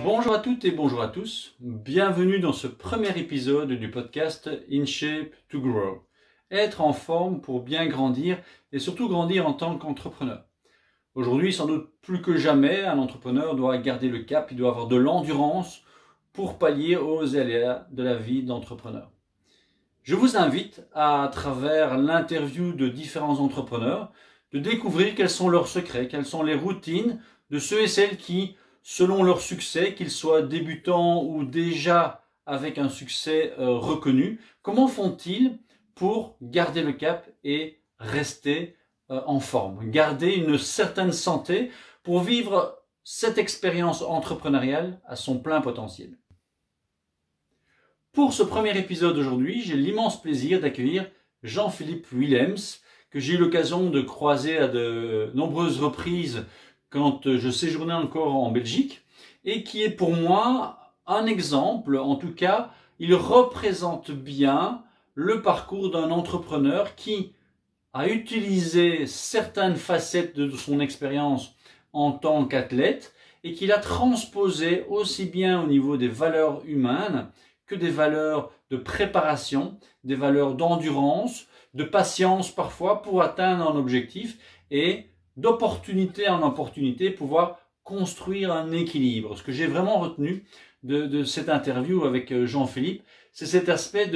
Bonjour à toutes et bonjour à tous, bienvenue dans ce premier épisode du podcast In Shape to Grow. Être en forme pour bien grandir et surtout grandir en tant qu'entrepreneur. Aujourd'hui, sans doute plus que jamais, un entrepreneur doit garder le cap, il doit avoir de l'endurance pour pallier aux aléas de la vie d'entrepreneur. Je vous invite à travers l'interview de différents entrepreneurs de découvrir quels sont leurs secrets, quelles sont les routines de ceux et celles qui, selon leur succès, qu'ils soient débutants ou déjà avec un succès reconnu, comment font-ils pour garder le cap et rester en forme, garder une certaine santé pour vivre cette expérience entrepreneuriale à son plein potentiel. Pour ce premier épisode aujourd'hui, j'ai l'immense plaisir d'accueillir Jean-Philippe Willems, que j'ai eu l'occasion de croiser à de nombreuses reprises quand je séjournais encore en Belgique, et qui est pour moi un exemple, en tout cas, il représente bien le parcours d'un entrepreneur qui a utilisé certaines facettes de son expérience en tant qu'athlète et qui l'a transposé aussi bien au niveau des valeurs humaines que des valeurs de préparation, des valeurs d'endurance, de patience parfois pour atteindre un objectif et d'opportunité en opportunité pouvoir construire un équilibre. Ce que j'ai vraiment retenu de cette interview avec Jean-Philippe, c'est cet aspect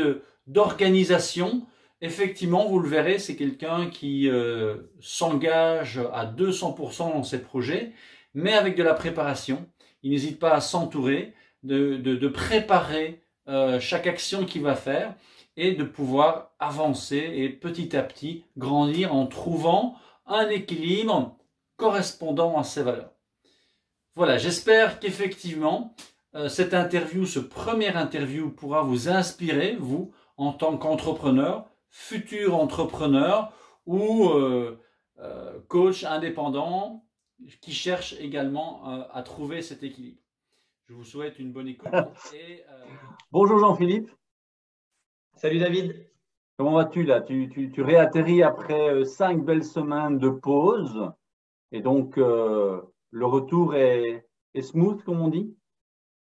d'organisation. Effectivement, vous le verrez, c'est quelqu'un qui s'engage à 200% dans ses projets, mais avec de la préparation. Il n'hésite pas à s'entourer, de préparer chaque action qu'il va faire et de pouvoir avancer et petit à petit grandir en trouvant un équilibre correspondant à ses valeurs. Voilà, j'espère qu'effectivement cette interview, ce premier interview pourra vous inspirer, vous, en tant qu'entrepreneur, futur entrepreneur ou coach indépendant qui cherche également à trouver cet équilibre. Je vous souhaite une bonne écoute. Bonjour Jean-Philippe. Salut David. Comment vas-tu là? Tu réatterris après 5 belles semaines de pause et donc le retour est smooth comme on dit?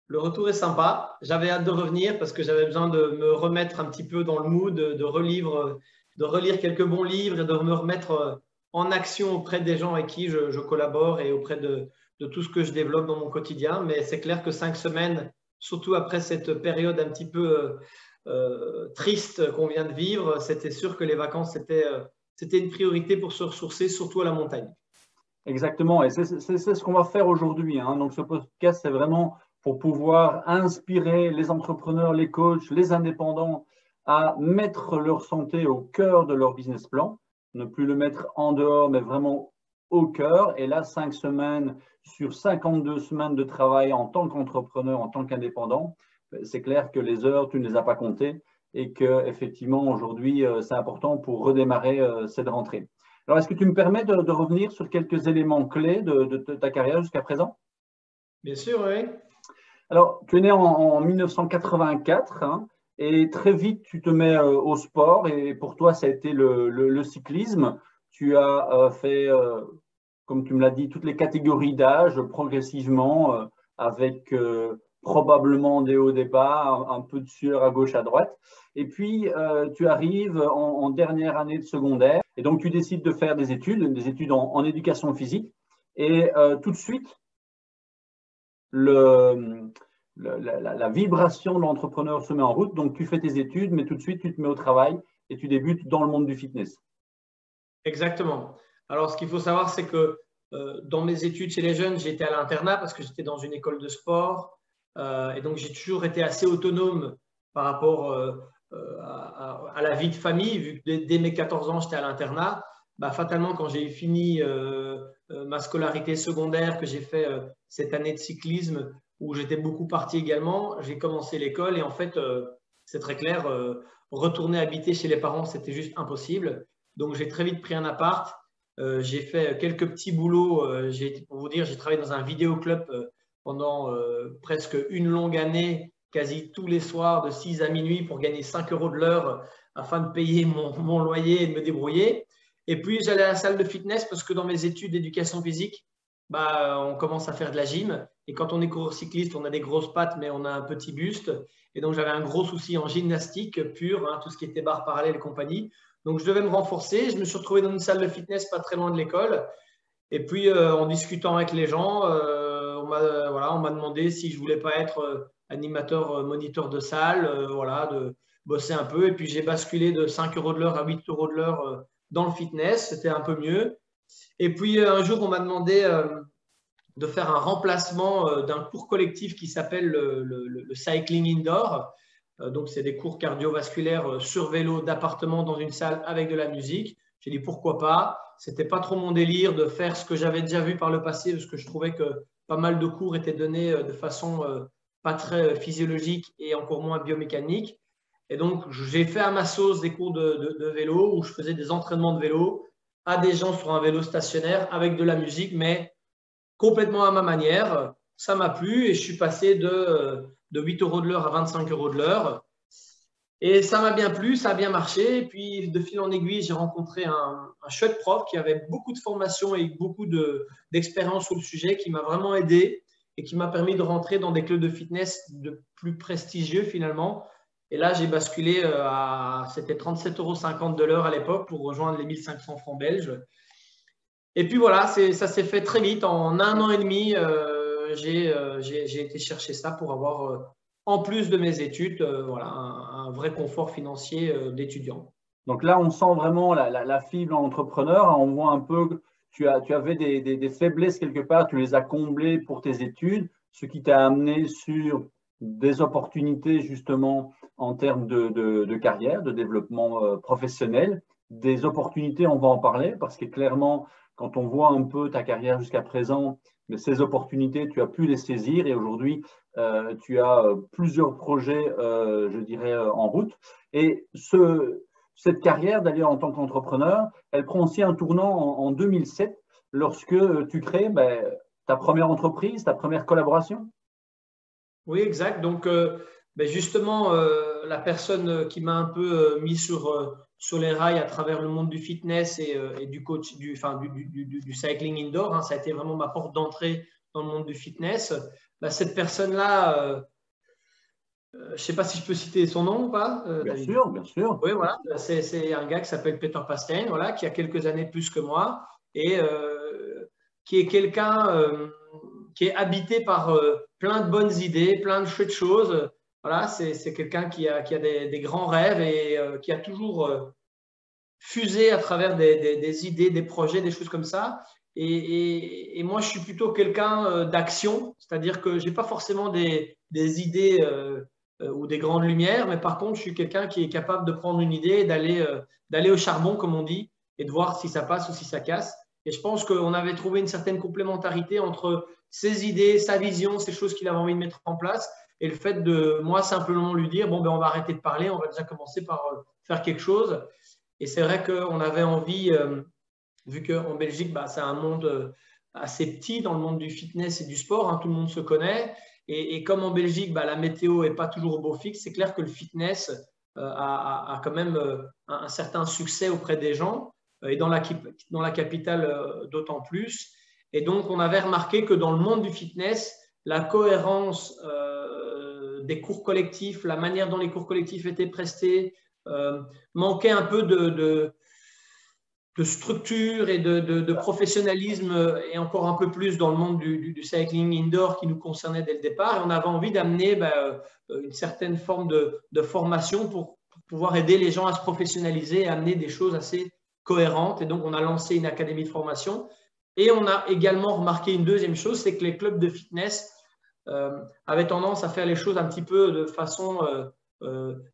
Le retour est sympa. J'avais hâte de revenir parce que j'avais besoin de me remettre un petit peu dans le mood, de relire quelques bons livres et de me remettre en action auprès des gens avec qui je collabore et auprès de tout ce que je développe dans mon quotidien. Mais c'est clair que 5 semaines, surtout après cette période un petit peu triste qu'on vient de vivre, c'était sûr que les vacances, c'était une priorité pour se ressourcer, surtout à la montagne. Exactement, et c'est ce qu'on va faire aujourd'hui. Donc ce podcast, c'est vraiment pour pouvoir inspirer les entrepreneurs, les coachs, les indépendants à mettre leur santé au cœur de leur business plan, ne plus le mettre en dehors, mais vraiment au cœur. Et là, 5 semaines sur 52 semaines de travail en tant qu'entrepreneur, en tant qu'indépendant, c'est clair que les heures, tu ne les as pas comptées et qu'effectivement, aujourd'hui, c'est important pour redémarrer cette rentrée. Alors, est-ce que tu me permets de revenir sur quelques éléments clés de ta carrière jusqu'à présent? Bien sûr, oui. Alors, tu es né en 1984 et très vite, tu te mets au sport et pour toi, ça a été le cyclisme. Tu as fait, comme tu me l'as dit, toutes les catégories d'âge progressivement avec probablement des hauts, des bas, un peu de sueur à gauche, à droite. Et puis, tu arrives en dernière année de secondaire et donc tu décides de faire des études en éducation physique. Et tout de suite, la vibration de l'entrepreneur se met en route. Donc, tu fais tes études, mais tout de suite, tu te mets au travail et tu débutes dans le monde du fitness. Exactement. Alors, ce qu'il faut savoir, c'est que dans mes études chez les jeunes, j'étais à l'internat parce que j'étais dans une école de sport. Et donc, j'ai toujours été assez autonome par rapport à la vie de famille, vu que dès mes 14 ans, j'étais à l'internat. Fatalement, quand j'ai fini ma scolarité secondaire, que j'ai fait cette année de cyclisme, où j'étais beaucoup parti également, j'ai commencé l'école et en fait, c'est très clair, retourner habiter chez les parents, c'était juste impossible. Donc, j'ai très vite pris un appart. J'ai fait quelques petits boulots. Pour vous dire, j'ai travaillé dans un vidéoclub pendant presque une longue année, quasi tous les soirs de 6 à minuit pour gagner 5 € de l'heure afin de payer mon loyer et de me débrouiller. Et puis, j'allais à la salle de fitness parce que dans mes études d'éducation physique, on commence à faire de la gym. Et quand on est coureur cycliste, on a des grosses pattes, mais on a un petit buste. Et donc, j'avais un gros souci en gymnastique pure, hein, tout ce qui était barre parallèle et compagnie. Donc, je devais me renforcer. Je me suis retrouvé dans une salle de fitness pas très loin de l'école. Et puis, en discutant avec les gens, on m'a demandé si je voulais pas être animateur, moniteur de salle, de bosser un peu. Et puis, j'ai basculé de 5 euros de l'heure à 8 euros de l'heure dans le fitness. C'était un peu mieux. Et puis, un jour, on m'a demandé de faire un remplacement d'un cours collectif qui s'appelle le cycling indoor. Donc, c'est des cours cardiovasculaires sur vélo d'appartement dans une salle avec de la musique. J'ai dit pourquoi pas. C'était pas trop mon délire de faire ce que j'avais déjà vu par le passé parce que je trouvais que pas mal de cours étaient donnés de façon pas très physiologique et encore moins biomécanique. Et donc, j'ai fait à ma sauce des cours de vélo où je faisais des entraînements de vélo à des gens sur un vélo stationnaire avec de la musique, mais complètement à ma manière. Ça m'a plu et je suis passé de 8 euros de l'heure à 25 euros de l'heure. Et ça m'a bien plu, ça a bien marché. Et puis, de fil en aiguille, j'ai rencontré un chouette prof qui avait beaucoup de formation et beaucoup d'expérience sur le sujet, qui m'a vraiment aidé et qui m'a permis de rentrer dans des clubs de fitness de plus prestigieux finalement. Et là, j'ai basculé c'était 37,50 € de l'heure à l'époque pour rejoindre les 1500 francs belges. Et puis voilà, ça s'est fait très vite. En 1 an et demi, j'ai été chercher ça pour avoir, en plus de mes études, un vrai confort financier d'étudiant. Donc là, on sent vraiment la fibre entrepreneur. On voit un peu que tu avais des faiblesses quelque part, tu les as comblées pour tes études, ce qui t'a amené sur des opportunités justement en termes de carrière, de développement professionnel. Des opportunités, on va en parler, parce que clairement, quand on voit un peu ta carrière jusqu'à présent, mais ces opportunités, tu as pu les saisir et aujourd'hui, tu as plusieurs projets, je dirais, en route. Et cette carrière, d'ailleurs, en tant qu'entrepreneur, elle prend aussi un tournant en 2007 lorsque tu crées ta première entreprise, ta première collaboration. Oui, exact. Donc, justement, la personne qui m'a un peu mis sur les rails à travers le monde du fitness et du coach, du cycling indoor, hein, ça a été vraiment ma porte d'entrée dans le monde du fitness. Cette personne-là, je ne sais pas si je peux citer son nom ou pas, Bien David. sûr, bien sûr. Oui, voilà. C'est un gars qui s'appelle Peter Pastein, voilà, qui a quelques années plus que moi et qui est quelqu'un qui est habité par plein de bonnes idées, plein de chouettes choses. Voilà, c'est quelqu'un qui a des grands rêves et qui a toujours fusé à travers des idées, des projets, des choses comme ça. Et moi, je suis plutôt quelqu'un d'action, c'est-à-dire que je n'ai pas forcément des idées ou des grandes lumières, mais par contre, je suis quelqu'un qui est capable de prendre une idée et d'aller au charbon, comme on dit, et de voir si ça passe ou si ça casse. Et je pense qu'on avait trouvé une certaine complémentarité entre ses idées, sa vision, ces choses qu'il avait envie de mettre en place, et le fait de moi simplement lui dire, bon, on va arrêter de parler, on va déjà commencer par faire quelque chose. Et c'est vrai qu'on avait envie, vu qu'en Belgique, c'est un monde assez petit dans le monde du fitness et du sport, hein, tout le monde se connaît. Et comme en Belgique, la météo n'est pas toujours au beau fixe, c'est clair que le fitness a quand même un certain succès auprès des gens et dans la capitale d'autant plus. Et donc, on avait remarqué que dans le monde du fitness, la cohérence des cours collectifs, la manière dont les cours collectifs étaient prestés, manquait un peu de structure et de professionnalisme et encore un peu plus dans le monde du cycling indoor qui nous concernait dès le départ. Et on avait envie d'amener une certaine forme de formation pour pouvoir aider les gens à se professionnaliser et amener des choses assez cohérentes. Et donc, on a lancé une académie de formation. Et on a également remarqué une deuxième chose, c'est que les clubs de fitness avaient tendance à faire les choses un petit peu de façon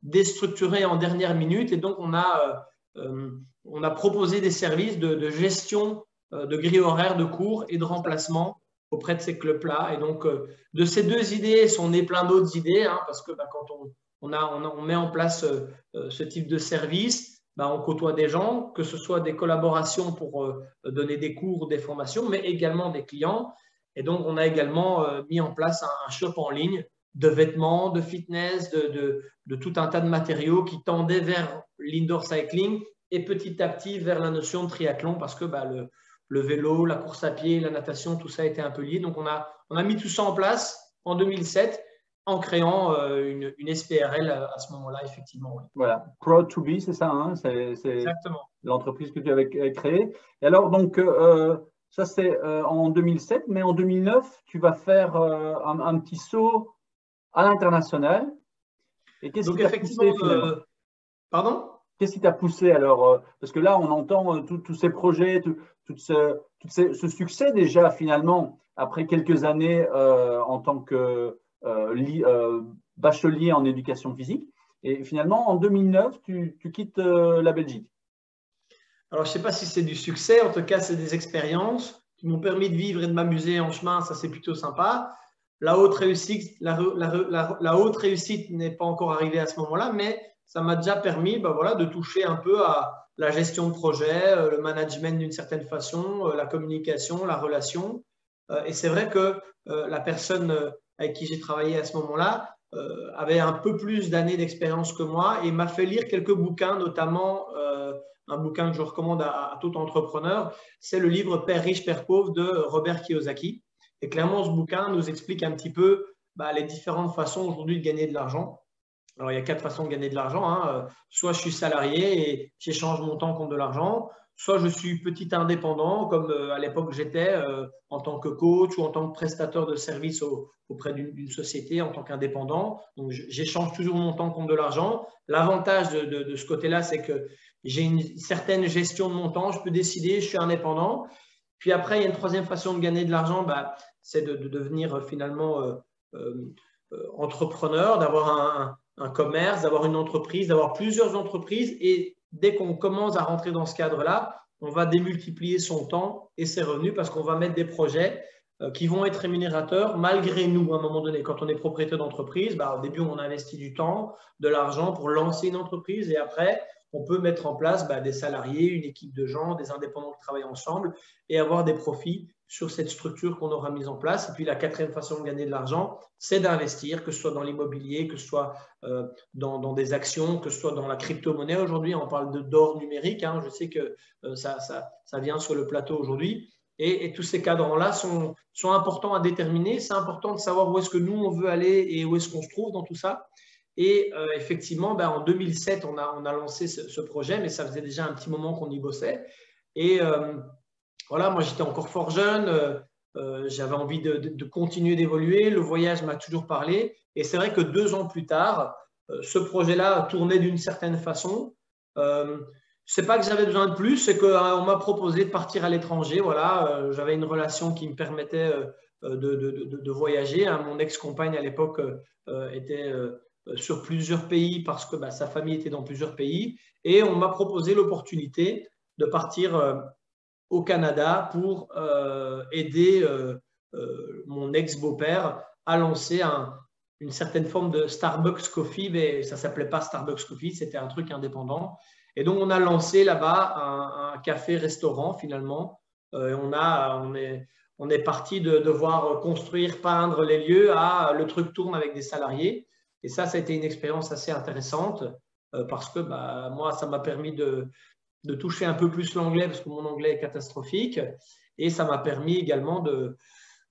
déstructurée en dernière minute. Et donc, on a proposé des services de gestion de grille horaire de cours et de remplacement auprès de ces clubs-là. Et donc, de ces deux idées sont nées plein d'autres idées, hein, parce que quand on met en place ce type de service, on côtoie des gens, que ce soit des collaborations pour donner des cours, des formations, mais également des clients. Et donc, on a également mis en place un shop en ligne de vêtements, de fitness, de tout un tas de matériaux qui tendaient vers l'indoor cycling et petit à petit vers la notion de triathlon parce que le vélo, la course à pied, la natation, tout ça était un peu lié. Donc, on a mis tout ça en place en 2007 en créant une SPRL à ce moment-là, effectivement. Oui. Voilà, Proud to Be, c'est ça, hein, c'est l'entreprise que tu avais créée. Et alors, donc, ça c'est en 2007, mais en 2009, tu vas faire un petit saut à l'international. Et qu'est-ce qui t'a poussé finalement? Pardon? Qu'est-ce qui t'a poussé alors? Parce que là, on entend tous ces projets, tout ce succès déjà finalement, après quelques années en tant que bachelier en éducation physique. Et finalement, en 2009, tu quittes la Belgique. Alors, je ne sais pas si c'est du succès. En tout cas, c'est des expériences qui m'ont permis de vivre et de m'amuser en chemin. Ça, c'est plutôt sympa. La haute réussite n'est pas encore arrivée à ce moment-là, mais ça m'a déjà permis voilà, de toucher un peu à la gestion de projet, le management d'une certaine façon, la communication, la relation. Et c'est vrai que la personne avec qui j'ai travaillé à ce moment-là avait un peu plus d'années d'expérience que moi et m'a fait lire quelques bouquins, notamment un bouquin que je recommande à tout entrepreneur, c'est le livre Père riche, Père pauvre de Robert Kiyosaki. Et clairement, ce bouquin nous explique un petit peu les différentes façons aujourd'hui de gagner de l'argent. Alors, il y a 4 façons de gagner de l'argent. Hein. Soit je suis salarié et j'échange mon temps contre de l'argent. Soit je suis petit indépendant, comme à l'époque j'étais en tant que coach ou en tant que prestataire de services auprès d'une société, en tant qu'indépendant. Donc, j'échange toujours mon temps contre de l'argent. L'avantage de ce côté-là, c'est que j'ai une certaine gestion de mon temps. Je peux décider, je suis indépendant. Puis après, il y a une troisième façon de gagner de l'argent, c'est de devenir finalement entrepreneur, d'avoir un commerce, d'avoir une entreprise, d'avoir plusieurs entreprises. Et dès qu'on commence à rentrer dans ce cadre-là, on va démultiplier son temps et ses revenus parce qu'on va mettre des projets qui vont être rémunérateurs malgré nous à un moment donné. Quand on est propriétaire d'entreprise, au début, on investit du temps, de l'argent pour lancer une entreprise et après, on peut mettre en place des salariés, une équipe de gens, des indépendants qui travaillent ensemble et avoir des profits sur cette structure qu'on aura mise en place. Et puis, la quatrième façon de gagner de l'argent, c'est d'investir, que ce soit dans l'immobilier, que ce soit dans des actions, que ce soit dans la crypto-monnaie. Aujourd'hui, on parle d'or numérique. Hein. Je sais que ça vient sur le plateau aujourd'hui. Et tous ces cadrans-là sont importants à déterminer. C'est important de savoir où est-ce que nous, on veut aller et où est-ce qu'on se trouve dans tout ça. Et effectivement, en 2007, on a lancé ce projet, mais ça faisait déjà un petit moment qu'on y bossait. Et voilà, moi, j'étais encore fort jeune. J'avais envie de continuer d'évoluer. Le voyage m'a toujours parlé. Et c'est vrai que 2 ans plus tard, ce projet-là tournait d'une certaine façon. C'est pas que j'avais besoin de plus, c'est qu'on m'a proposé de partir à l'étranger. Voilà, j'avais une relation qui me permettait de voyager. Hein. Mon ex-compagne à l'époque était sur plusieurs pays parce que sa famille était dans plusieurs pays. Et on m'a proposé l'opportunité de partir au Canada pour aider mon ex-beau-père à lancer une certaine forme de Starbucks Coffee, mais ça ne s'appelait pas Starbucks Coffee, c'était un truc indépendant. Et donc, on a lancé là-bas un café-restaurant finalement. On est parti de devoir construire, peindre les lieux à le truc tourne avec des salariés. Et ça a été une expérience assez intéressante parce que moi, ça m'a permis de toucher un peu plus l'anglais parce que mon anglais est catastrophique. Et ça m'a permis également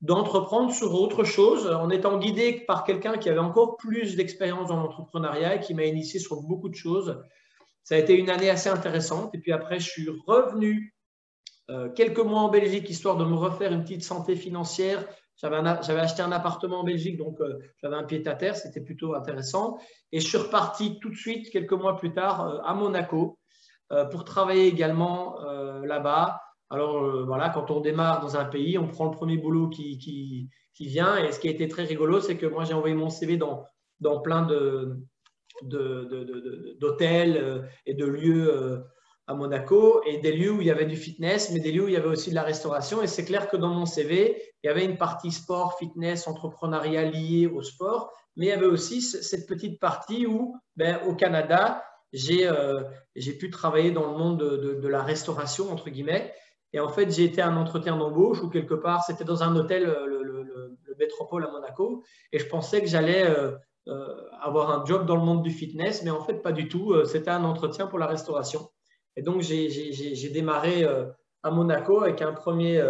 d'entreprendre sur autre chose en étant guidé par quelqu'un qui avait encore plus d'expérience dans l'entrepreneuriat et qui m'a initié sur beaucoup de choses. Ça a été une année assez intéressante. Et puis après, je suis revenu quelques mois en Belgique, histoire de me refaire une petite santé financière. J'avais acheté un appartement en Belgique, donc j'avais un pied-à-terre, c'était plutôt intéressant. Et je suis reparti tout de suite, quelques mois plus tard, à Monaco pour travailler également là-bas. Alors voilà, quand on démarre dans un pays, on prend le premier boulot qui vient. Et ce qui a été très rigolo, c'est que moi, j'ai envoyé mon CV dans plein d'hôtels et de lieux à Monaco et des lieux où il y avait du fitness, mais des lieux où il y avait aussi de la restauration. Et c'est clair que dans mon CV, il y avait une partie sport, fitness, entrepreneuriat liée au sport, mais il y avait aussi cette petite partie où, au Canada, j'ai pu travailler dans le monde de la restauration, entre guillemets. Et en fait, j'ai été à un entretien d'embauche où quelque part, c'était dans un hôtel, le Métropole à Monaco, et je pensais que j'allais avoir un job dans le monde du fitness, mais en fait, pas du tout. C'était un entretien pour la restauration. Et donc, j'ai démarré à Monaco avec un premier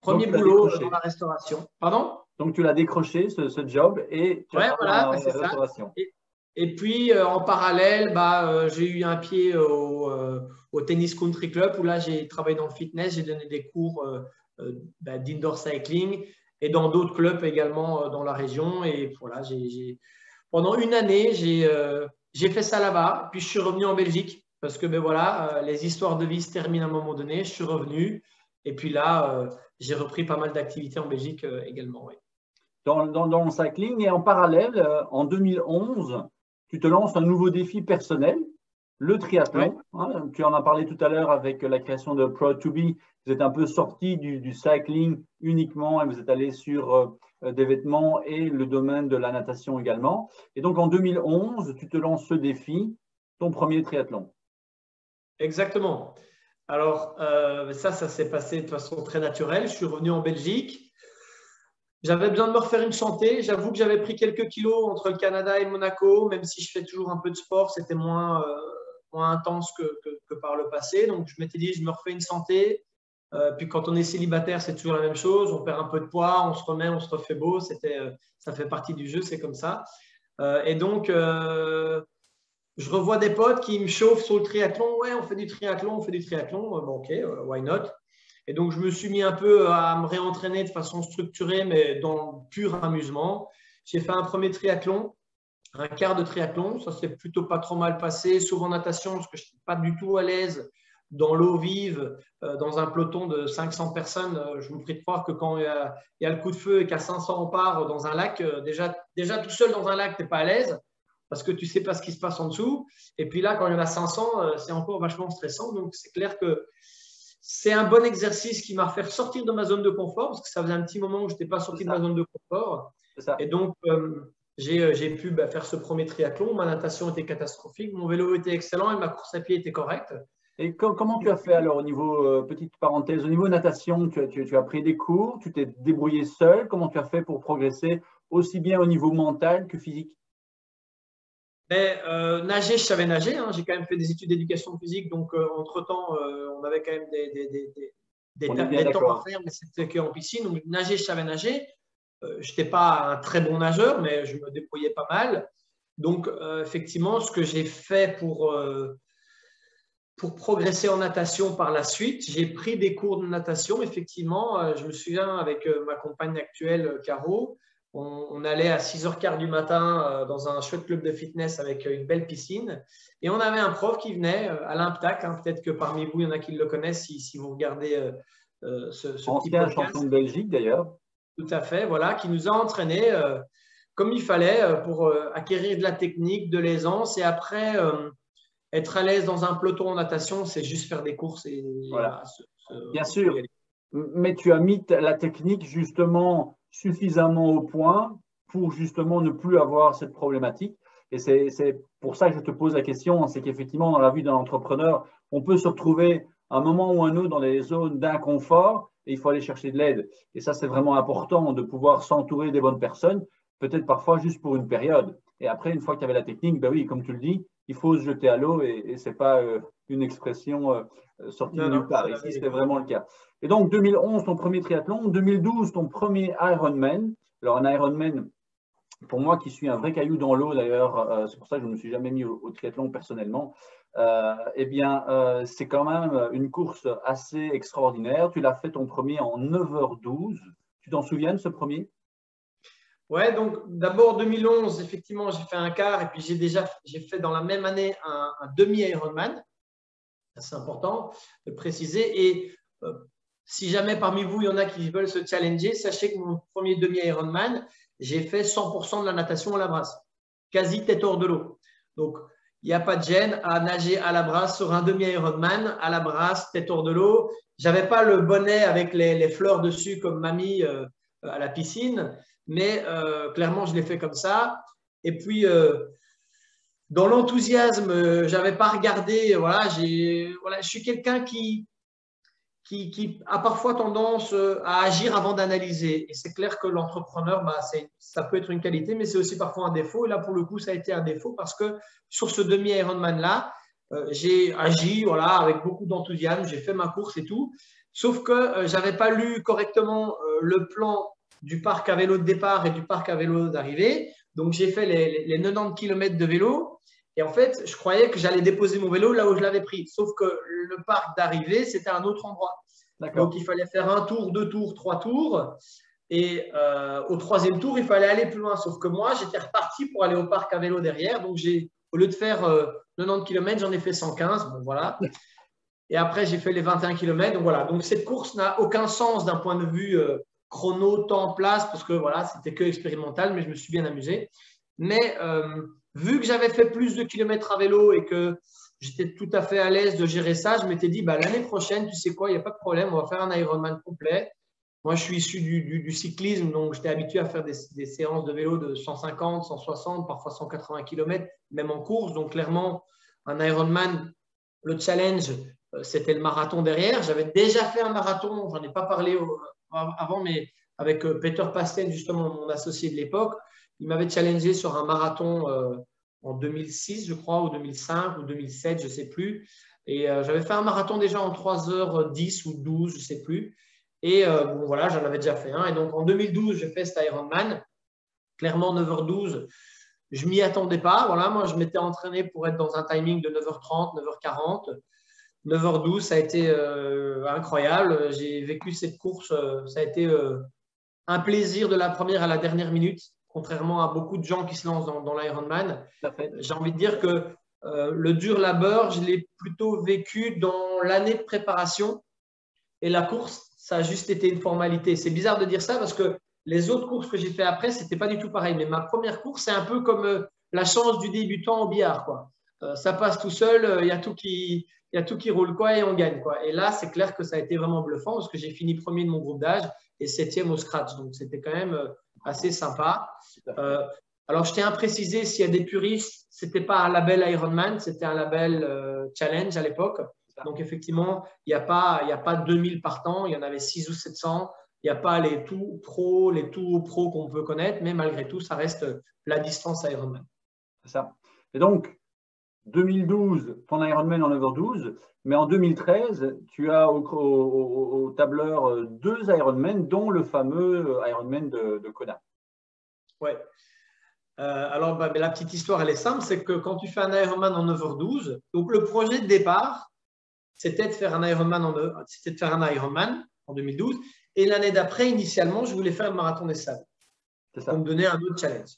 Donc, boulot dans la restauration. Pardon? Donc, tu l'as décroché, ce job, et tu as travaillé voilà, dans la c'est ça. restauration. Et puis, en parallèle, j'ai eu un pied au Tennis Country Club où là, j'ai travaillé dans le fitness, j'ai donné des cours d'indoor cycling et dans d'autres clubs également dans la région. Et voilà, pendant une année, j'ai fait ça là-bas. Puis, je suis revenu en Belgique parce que voilà, les histoires de vie se terminent à un moment donné. Je suis revenu. Et puis là, j'ai repris pas mal d'activités en Belgique également. Oui. Dans le cycling, et en parallèle, en 2011, tu te lances un nouveau défi personnel, le triathlon. Ouais. Tu en as parlé tout à l'heure avec la création de Proud to Be. Vous êtes un peu sorti du cycling uniquement et vous êtes allé sur des vêtements et le domaine de la natation également. Et donc en 2011, tu te lances ce défi, ton premier triathlon. Exactement. Alors, ça s'est passé de façon très naturelle. Je suis revenu en Belgique. J'avais besoin de me refaire une santé. J'avoue que j'avais pris quelques kilos entre le Canada et Monaco, même si je fais toujours un peu de sport, c'était moins intense que par le passé. Donc, je m'étais dit, je me refais une santé. Puis quand on est célibataire, c'est toujours la même chose. On perd un peu de poids, on se remet, on se refait beau. Ça fait partie du jeu, c'est comme ça. Et donc, je revois des potes qui me chauffent sur le triathlon. Ouais, on fait du triathlon, on fait du triathlon. Bon, ok, why not? Et donc, je me suis mis un peu à me réentraîner de façon structurée, mais dans le pur amusement. J'ai fait un premier triathlon, un quart de triathlon. Ça s'est plutôt pas trop mal passé, sauf en natation, parce que je n'étais pas du tout à l'aise dans l'eau vive, dans un peloton de 500 personnes. Je vous prie de croire que quand il y a le coup de feu et qu'à 500 on part dans un lac, déjà tout seul dans un lac, tu n'es pas à l'aise parce que tu ne sais pas ce qui se passe en dessous. Et puis là, quand il y en a 500, c'est encore vachement stressant. Donc, c'est clair que c'est un bon exercice qui m'a fait sortir de ma zone de confort parce que ça faisait un petit moment où je n'étais pas sorti de ma zone de confort. Et donc, j'ai pu faire ce premier triathlon. Ma natation était catastrophique, mon vélo était excellent et ma course à pied était correcte. Et comment tu as fait alors au niveau, petite parenthèse, au niveau natation, tu as pris des cours, tu t'es débrouillé seul, comment tu as fait pour progresser aussi bien au niveau mental que physique? Nager, je savais nager. Hein. J'ai quand même fait des études d'éducation physique, donc entre-temps, on avait quand même des temps à faire, mais c'était qu'en piscine. Donc, nager, je savais nager. Je n'étais pas un très bon nageur, mais je me débrouillais pas mal. Donc, effectivement, ce que j'ai fait pour progresser en natation par la suite, j'ai pris des cours de natation. Effectivement, je me souviens avec ma compagne actuelle, Caro, on allait à 6h15 du matin dans un chouette club de fitness avec une belle piscine. Et on avait un prof qui venait, Alain Ptac, hein, peut-être que parmi vous, il y en a qui le connaissent si vous regardez ce petit podcast. Champion de Belgique d'ailleurs. Tout à fait, voilà, qui nous a entraînés comme il fallait pour acquérir de la technique, de l'aisance. Et après, être à l'aise dans un peloton en natation, c'est juste faire des courses. Et, voilà. Bien sûr, mais tu as mis la technique justement suffisamment au point pour justement ne plus avoir cette problématique. Et c'est pour ça que je te pose la question, c'est qu'effectivement, dans la vie d'un entrepreneur, on peut se retrouver à un moment ou un autre dans des zones d'inconfort et il faut aller chercher de l'aide. Et ça, c'est vraiment important de pouvoir s'entourer des bonnes personnes, peut-être parfois juste pour une période. Et après, une fois que tu avais la technique, ben oui, comme tu le dis, il faut se jeter à l'eau et ce n'est pas une expression sortie de nulle part. Ici, c'était vraiment le cas. Et donc, 2011, ton premier triathlon. 2012, ton premier Ironman. Alors, un Ironman, pour moi qui suis un vrai caillou dans l'eau d'ailleurs, c'est pour ça que je ne me suis jamais mis au triathlon personnellement, c'est quand même une course assez extraordinaire. Tu l'as fait ton premier en 9h12. Tu t'en souviens de ce premier? Ouais, donc d'abord 2011, effectivement, j'ai fait un quart et puis j'ai fait dans la même année un demi-Ironman. C'est important de préciser. Et si jamais parmi vous, il y en a qui veulent se challenger, sachez que mon premier demi-Ironman, j'ai fait 100% de la natation à la brasse, quasi tête hors de l'eau. Donc, il n'y a pas de gêne à nager à la brasse sur un demi-Ironman, à la brasse, tête hors de l'eau. Je n'avais pas le bonnet avec les fleurs dessus comme mamie à la piscine, mais clairement, je l'ai fait comme ça. Et puis, dans l'enthousiasme, je n'avais pas regardé. Voilà, je suis quelqu'un qui a parfois tendance à agir avant d'analyser. Et c'est clair que l'entrepreneur, ça peut être une qualité, mais c'est aussi parfois un défaut. Et là, pour le coup, ça a été un défaut parce que sur ce demi-Ironman-là, j'ai agi voilà, avec beaucoup d'enthousiasme, j'ai fait ma course et tout. Sauf que je n'avais pas lu correctement le plan du parc à vélo de départ et du parc à vélo d'arrivée. Donc, j'ai fait les 90 km de vélo. Et en fait, je croyais que j'allais déposer mon vélo là où je l'avais pris. Sauf que le parc d'arrivée, c'était à un autre endroit. Donc, il fallait faire un tour, 2 tours, 3 tours. Et au 3e tour, il fallait aller plus loin. Sauf que moi, j'étais reparti pour aller au parc à vélo derrière. Donc, au lieu de faire 90 km, j'en ai fait 115. Bon, voilà. Et après, j'ai fait les 21 km. Donc, voilà. Donc, cette course n'a aucun sens d'un point de vue chrono, temps, place, parce que voilà, c'était que expérimental, mais je me suis bien amusé. Mais vu que j'avais fait plus de kilomètres à vélo et que j'étais tout à fait à l'aise de gérer ça, je m'étais dit, bah, l'année prochaine, tu sais quoi, il n'y a pas de problème, on va faire un Ironman complet. Moi, je suis issu du cyclisme, donc j'étais habitué à faire des séances de vélo de 150, 160, parfois 180 km, même en course. Donc, clairement, un Ironman, le challenge, c'était le marathon derrière. J'avais déjà fait un marathon, j'en ai pas parlé avant, mais avec Peter Pastel, justement, mon associé de l'époque, il m'avait challengé sur un marathon en 2006, je crois, ou 2005, ou 2007, je ne sais plus. Et j'avais fait un marathon déjà en 3h10 ou 12, je ne sais plus. Et bon, voilà, j'en avais déjà fait un. Et donc, en 2012, j'ai fait cet Ironman. Clairement, 9h12, je ne m'y attendais pas. Voilà, moi, je m'étais entraîné pour être dans un timing de 9h30, 9h40. 9h12, ça a été incroyable. J'ai vécu cette course. Ça a été un plaisir de la première à la dernière minute, contrairement à beaucoup de gens qui se lancent dans l'Ironman. J'ai envie de dire que le dur labeur, je l'ai plutôt vécu dans l'année de préparation. Et la course, ça a juste été une formalité. C'est bizarre de dire ça parce que les autres courses que j'ai fait après, ce n'était pas du tout pareil. Mais ma première course, c'est un peu comme la chance du débutant au billard, quoi. Ça passe tout seul, il y a tout qui roule quoi, et on gagne, quoi. Et là, c'est clair que ça a été vraiment bluffant parce que j'ai fini premier de mon groupe d'âge et 7e au scratch. Donc, c'était quand même assez sympa. Alors, je tiens à préciser, s'il y a des puristes, ce n'était pas un label Ironman, c'était un label Challenge à l'époque. Donc, effectivement, il n'y a pas 2000 partants, il y en avait 6 ou 700. Il n'y a pas les tout pros qu'on peut connaître, mais malgré tout, ça reste la distance Ironman. C'est ça. Et donc, 2012, ton Ironman en 9h12, mais en 2013, tu as au tableur 2 Ironman, dont le fameux Ironman de Kona. Oui. Alors, la petite histoire, elle est simple, c'est que quand tu fais un Ironman en 9h12, donc le projet de départ, c'était de faire un Ironman en 2012. Et l'année d'après, initialement, je voulais faire le marathon des sables. Pour me donner un autre challenge.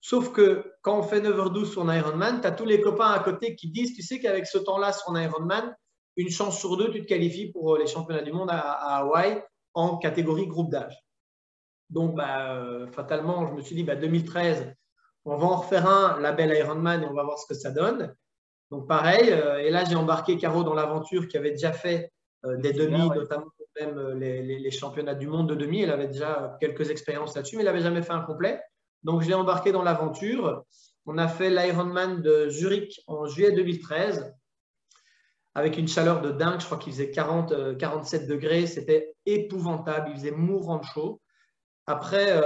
Sauf que quand on fait 9h12 sur un Ironman, tu as tous les copains à côté qui disent, tu sais qu'avec ce temps-là sur un Ironman, une chance sur 2, tu te qualifies pour les championnats du monde à Hawaï en catégorie groupe d'âge. Donc, fatalement, je me suis dit, 2013, on va en refaire un label Ironman et on va voir ce que ça donne. Donc, pareil. Et là, j'ai embarqué Caro dans l'aventure qui avait déjà fait des demi, notamment même les championnats du monde de demi. Elle avait déjà quelques expériences là-dessus, mais elle n'avait jamais fait un complet. Donc, je l'ai embarqué dans l'aventure. On a fait l'Ironman de Zurich en juillet 2013 avec une chaleur de dingue. Je crois qu'il faisait 47 degrés. C'était épouvantable. Il faisait mourant de chaud. Après,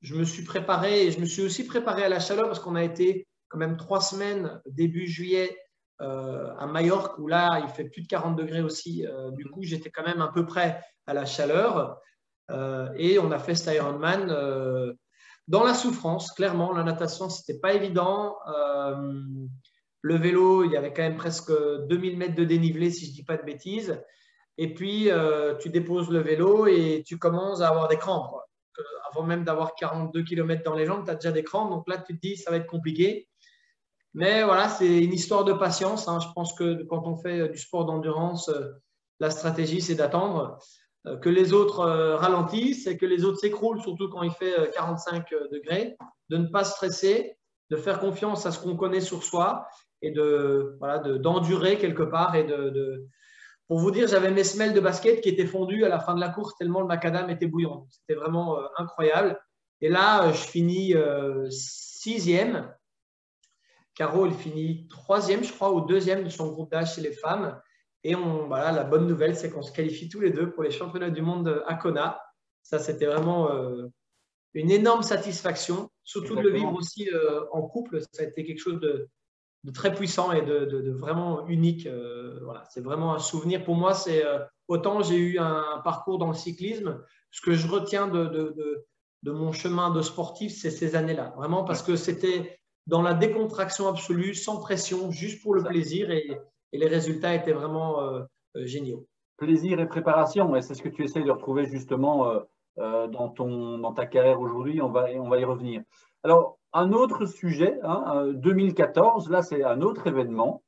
je me suis préparé et je me suis aussi préparé à la chaleur parce qu'on a été quand même 3 semaines début juillet à Majorque où là, il fait plus de 40 degrés aussi. Du coup, j'étais quand même un peu prêt à la chaleur. Et on a fait cet Ironman dans la souffrance, clairement. La natation, ce n'était pas évident. Le vélo, il y avait quand même presque 2000 mètres de dénivelé, si je ne dis pas de bêtises. Et puis, tu déposes le vélo et tu commences à avoir des crampes, quoi. Avant même d'avoir 42 km dans les jambes, tu as déjà des crampes. Donc là, tu te dis, ça va être compliqué. Mais voilà, c'est une histoire de patience. Je pense que quand on fait du sport d'endurance, la stratégie, c'est d'attendre que les autres ralentissent et que les autres s'écroulent, surtout quand il fait 45 degrés, de ne pas stresser, de faire confiance à ce qu'on connaît sur soi et d'endurer quelque part. Et Pour vous dire, j'avais mes semelles de basket qui étaient fondues à la fin de la course tellement le macadam était bouillant. C'était vraiment incroyable. Et là, je finis 6e. Caro, elle finit 3e, je crois, ou 2e de son groupe d'âge chez les femmes. Et la bonne nouvelle, c'est qu'on se qualifie tous les deux pour les championnats du monde à Kona. Ça, c'était vraiment une énorme satisfaction. Surtout de le vivre aussi en couple. Ça a été quelque chose très puissant et de vraiment unique. Voilà, c'est vraiment un souvenir. Pour moi, c'est autant j'ai eu un parcours dans le cyclisme, ce que je retiens de mon chemin de sportif, c'est ces années-là. Vraiment parce que c'était dans la décontraction absolue, sans pression, juste pour le plaisir et les résultats étaient vraiment géniaux. Plaisir et préparation, et c'est ce que tu essayes de retrouver justement dans ta carrière aujourd'hui. On va y revenir. Alors, un autre sujet, 2014, là, c'est un autre événement.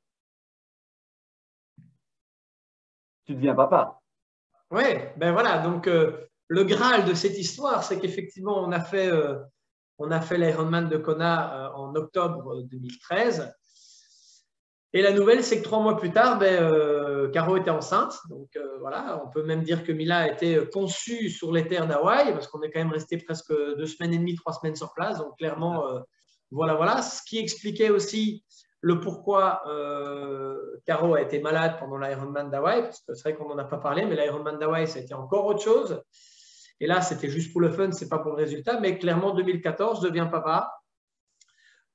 Tu deviens papa. Oui, ben voilà. Donc, le Graal de cette histoire, c'est qu'effectivement, on a fait l'Ironman de Kona en octobre 2013. Et la nouvelle, c'est que 3 mois plus tard, Caro était enceinte. Donc voilà, on peut même dire que Mila a été conçue sur les terres d'Hawaï, parce qu'on est quand même resté presque 2 semaines et demie, 3 semaines sur place. Donc clairement, voilà. Ce qui expliquait aussi le pourquoi Caro a été malade pendant l'Ironman d'Hawaï, parce que c'est vrai qu'on n'en a pas parlé, mais l'Ironman d'Hawaï, ça a été encore autre chose. Et là, c'était juste pour le fun, c'est pas pour le résultat. Mais clairement, 2014, devient papa.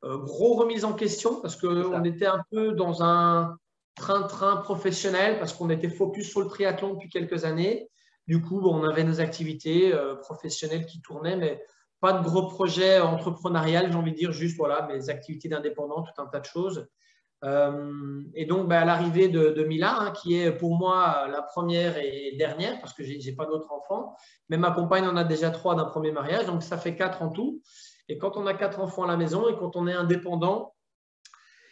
Gros remise en question parce qu'on était un peu dans un train-train professionnel parce qu'on était focus sur le triathlon depuis quelques années. Du coup, on avait nos activités professionnelles qui tournaient, mais pas de gros projets entrepreneurial, j'ai envie de dire, juste voilà, mes activités d'indépendant, tout un tas de choses. Et donc, à l'arrivée de Mila, qui est pour moi la première et dernière, parce que je n'ai pas d'autres enfants, mais ma compagne en a déjà 3 d'un premier mariage, donc ça fait 4 en tout. Et quand on a 4 enfants à la maison et quand on est indépendant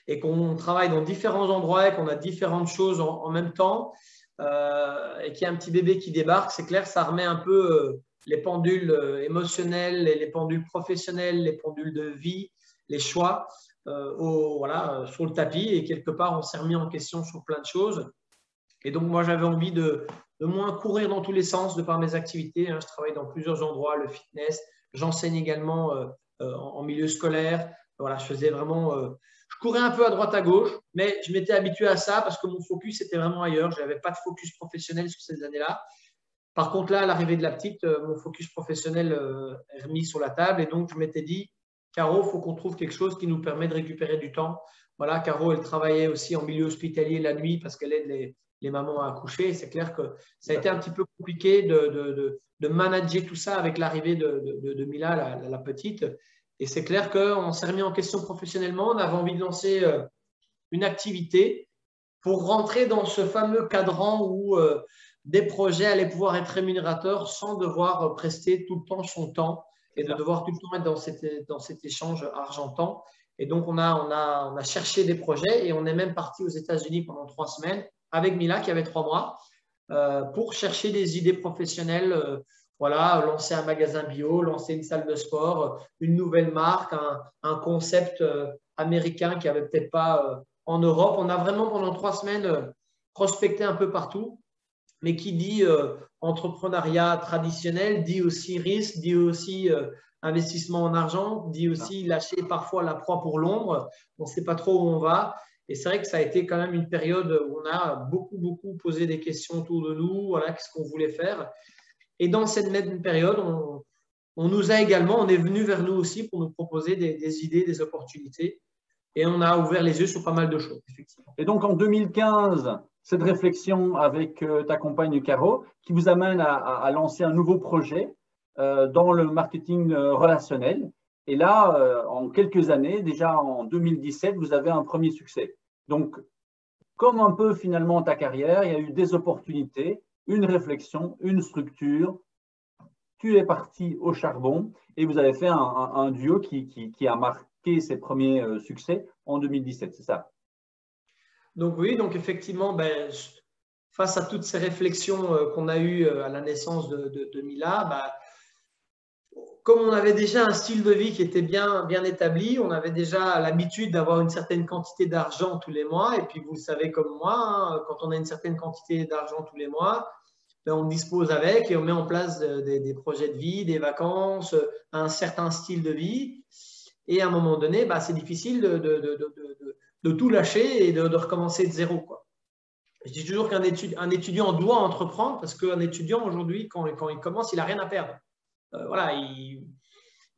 et qu'on travaille dans différents endroits et qu'on a différentes choses en même temps et qu'il y a un petit bébé qui débarque, c'est clair, ça remet un peu les pendules émotionnelles, les pendules professionnelles, les pendules de vie, les choix sur le tapis. Et quelque part, on s'est remis en question sur plein de choses. Et donc, moi, j'avais envie de moins courir dans tous les sens de par mes activités. Je travaille dans plusieurs endroits, le fitness. J'enseigne également en milieu scolaire. Voilà, je faisais vraiment… je courais un peu à droite à gauche, mais je m'étais habitué à ça parce que mon focus était vraiment ailleurs. Je n'avais pas de focus professionnel sur ces années-là. Par contre, là, à l'arrivée de la petite, mon focus professionnel est remis sur la table. Et donc, je m'étais dit, Caro, il faut qu'on trouve quelque chose qui nous permet de récupérer du temps. Voilà, Caro, elle travaillait aussi en milieu hospitalier la nuit parce qu'elle aide les mamans à accoucher. C'est clair que ça a été un petit peu compliqué de manager tout ça avec l'arrivée de Mila, la petite. Et c'est clair qu'on s'est remis en question professionnellement. On avait envie de lancer une activité pour rentrer dans ce fameux cadran où des projets allaient pouvoir être rémunérateurs sans devoir prester tout le temps son temps et de devoir tout le temps être dans cet échange argentant. Et donc, on a cherché des projets et on est même parti aux États-Unis pendant 3 semaines avec Mila qui avait 3 mois pour chercher des idées professionnelles. Voilà, lancer un magasin bio, lancer une salle de sport, une nouvelle marque, un concept américain qui n'avait peut-être pas en Europe. On a vraiment pendant 3 semaines prospecté un peu partout. Mais qui dit entrepreneuriat traditionnel, dit aussi risque, dit aussi investissement en argent, dit aussi lâcher parfois la proie pour l'ombre. On ne sait pas trop où on va. Et c'est vrai que ça a été quand même une période où on a beaucoup posé des questions autour de nous. Voilà, qu'est-ce qu'on voulait faire. Et dans cette même période, on nous a également, on est venu vers nous aussi pour nous proposer des idées, des opportunités. Et on a ouvert les yeux sur pas mal de choses, effectivement. Et donc, en 2015, cette réflexion avec ta compagne Caro qui vous amène à lancer un nouveau projet dans le marketing relationnel. Et là, en quelques années, déjà en 2017, vous avez un premier succès. Donc, comme un peu finalement ta carrière, il y a eu des opportunités, une réflexion, une structure. Tu es parti au charbon et vous avez fait un duo qui a marqué ses premiers succès en 2017, c'est ça? Donc oui, donc effectivement, face à toutes ces réflexions qu'on a eues à la naissance de Mila, comme on avait déjà un style de vie qui était bien établi, on avait déjà l'habitude d'avoir une certaine quantité d'argent tous les mois. Et puis, vous le savez comme moi, quand on a une certaine quantité d'argent tous les mois, on dispose avec et on met en place des projets de vie, des vacances, un certain style de vie. Et à un moment donné, c'est difficile de tout lâcher et de recommencer de zéro, quoi. Je dis toujours qu'un étudiant doit entreprendre parce qu'un étudiant aujourd'hui, quand il commence, il n'a rien à perdre. Voilà,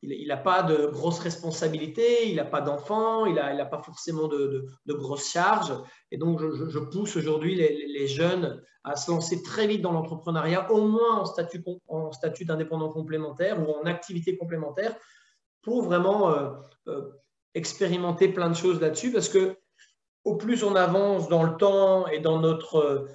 il n'a pas de grosses responsabilités, il n'a pas d'enfants, il n'a pas forcément de grosses charges. Et donc, je pousse aujourd'hui les jeunes à se lancer très vite dans l'entrepreneuriat, au moins en statut d'indépendant complémentaire ou en activité complémentaire, pour vraiment expérimenter plein de choses là-dessus. Parce que au plus on avance dans le temps et dans notre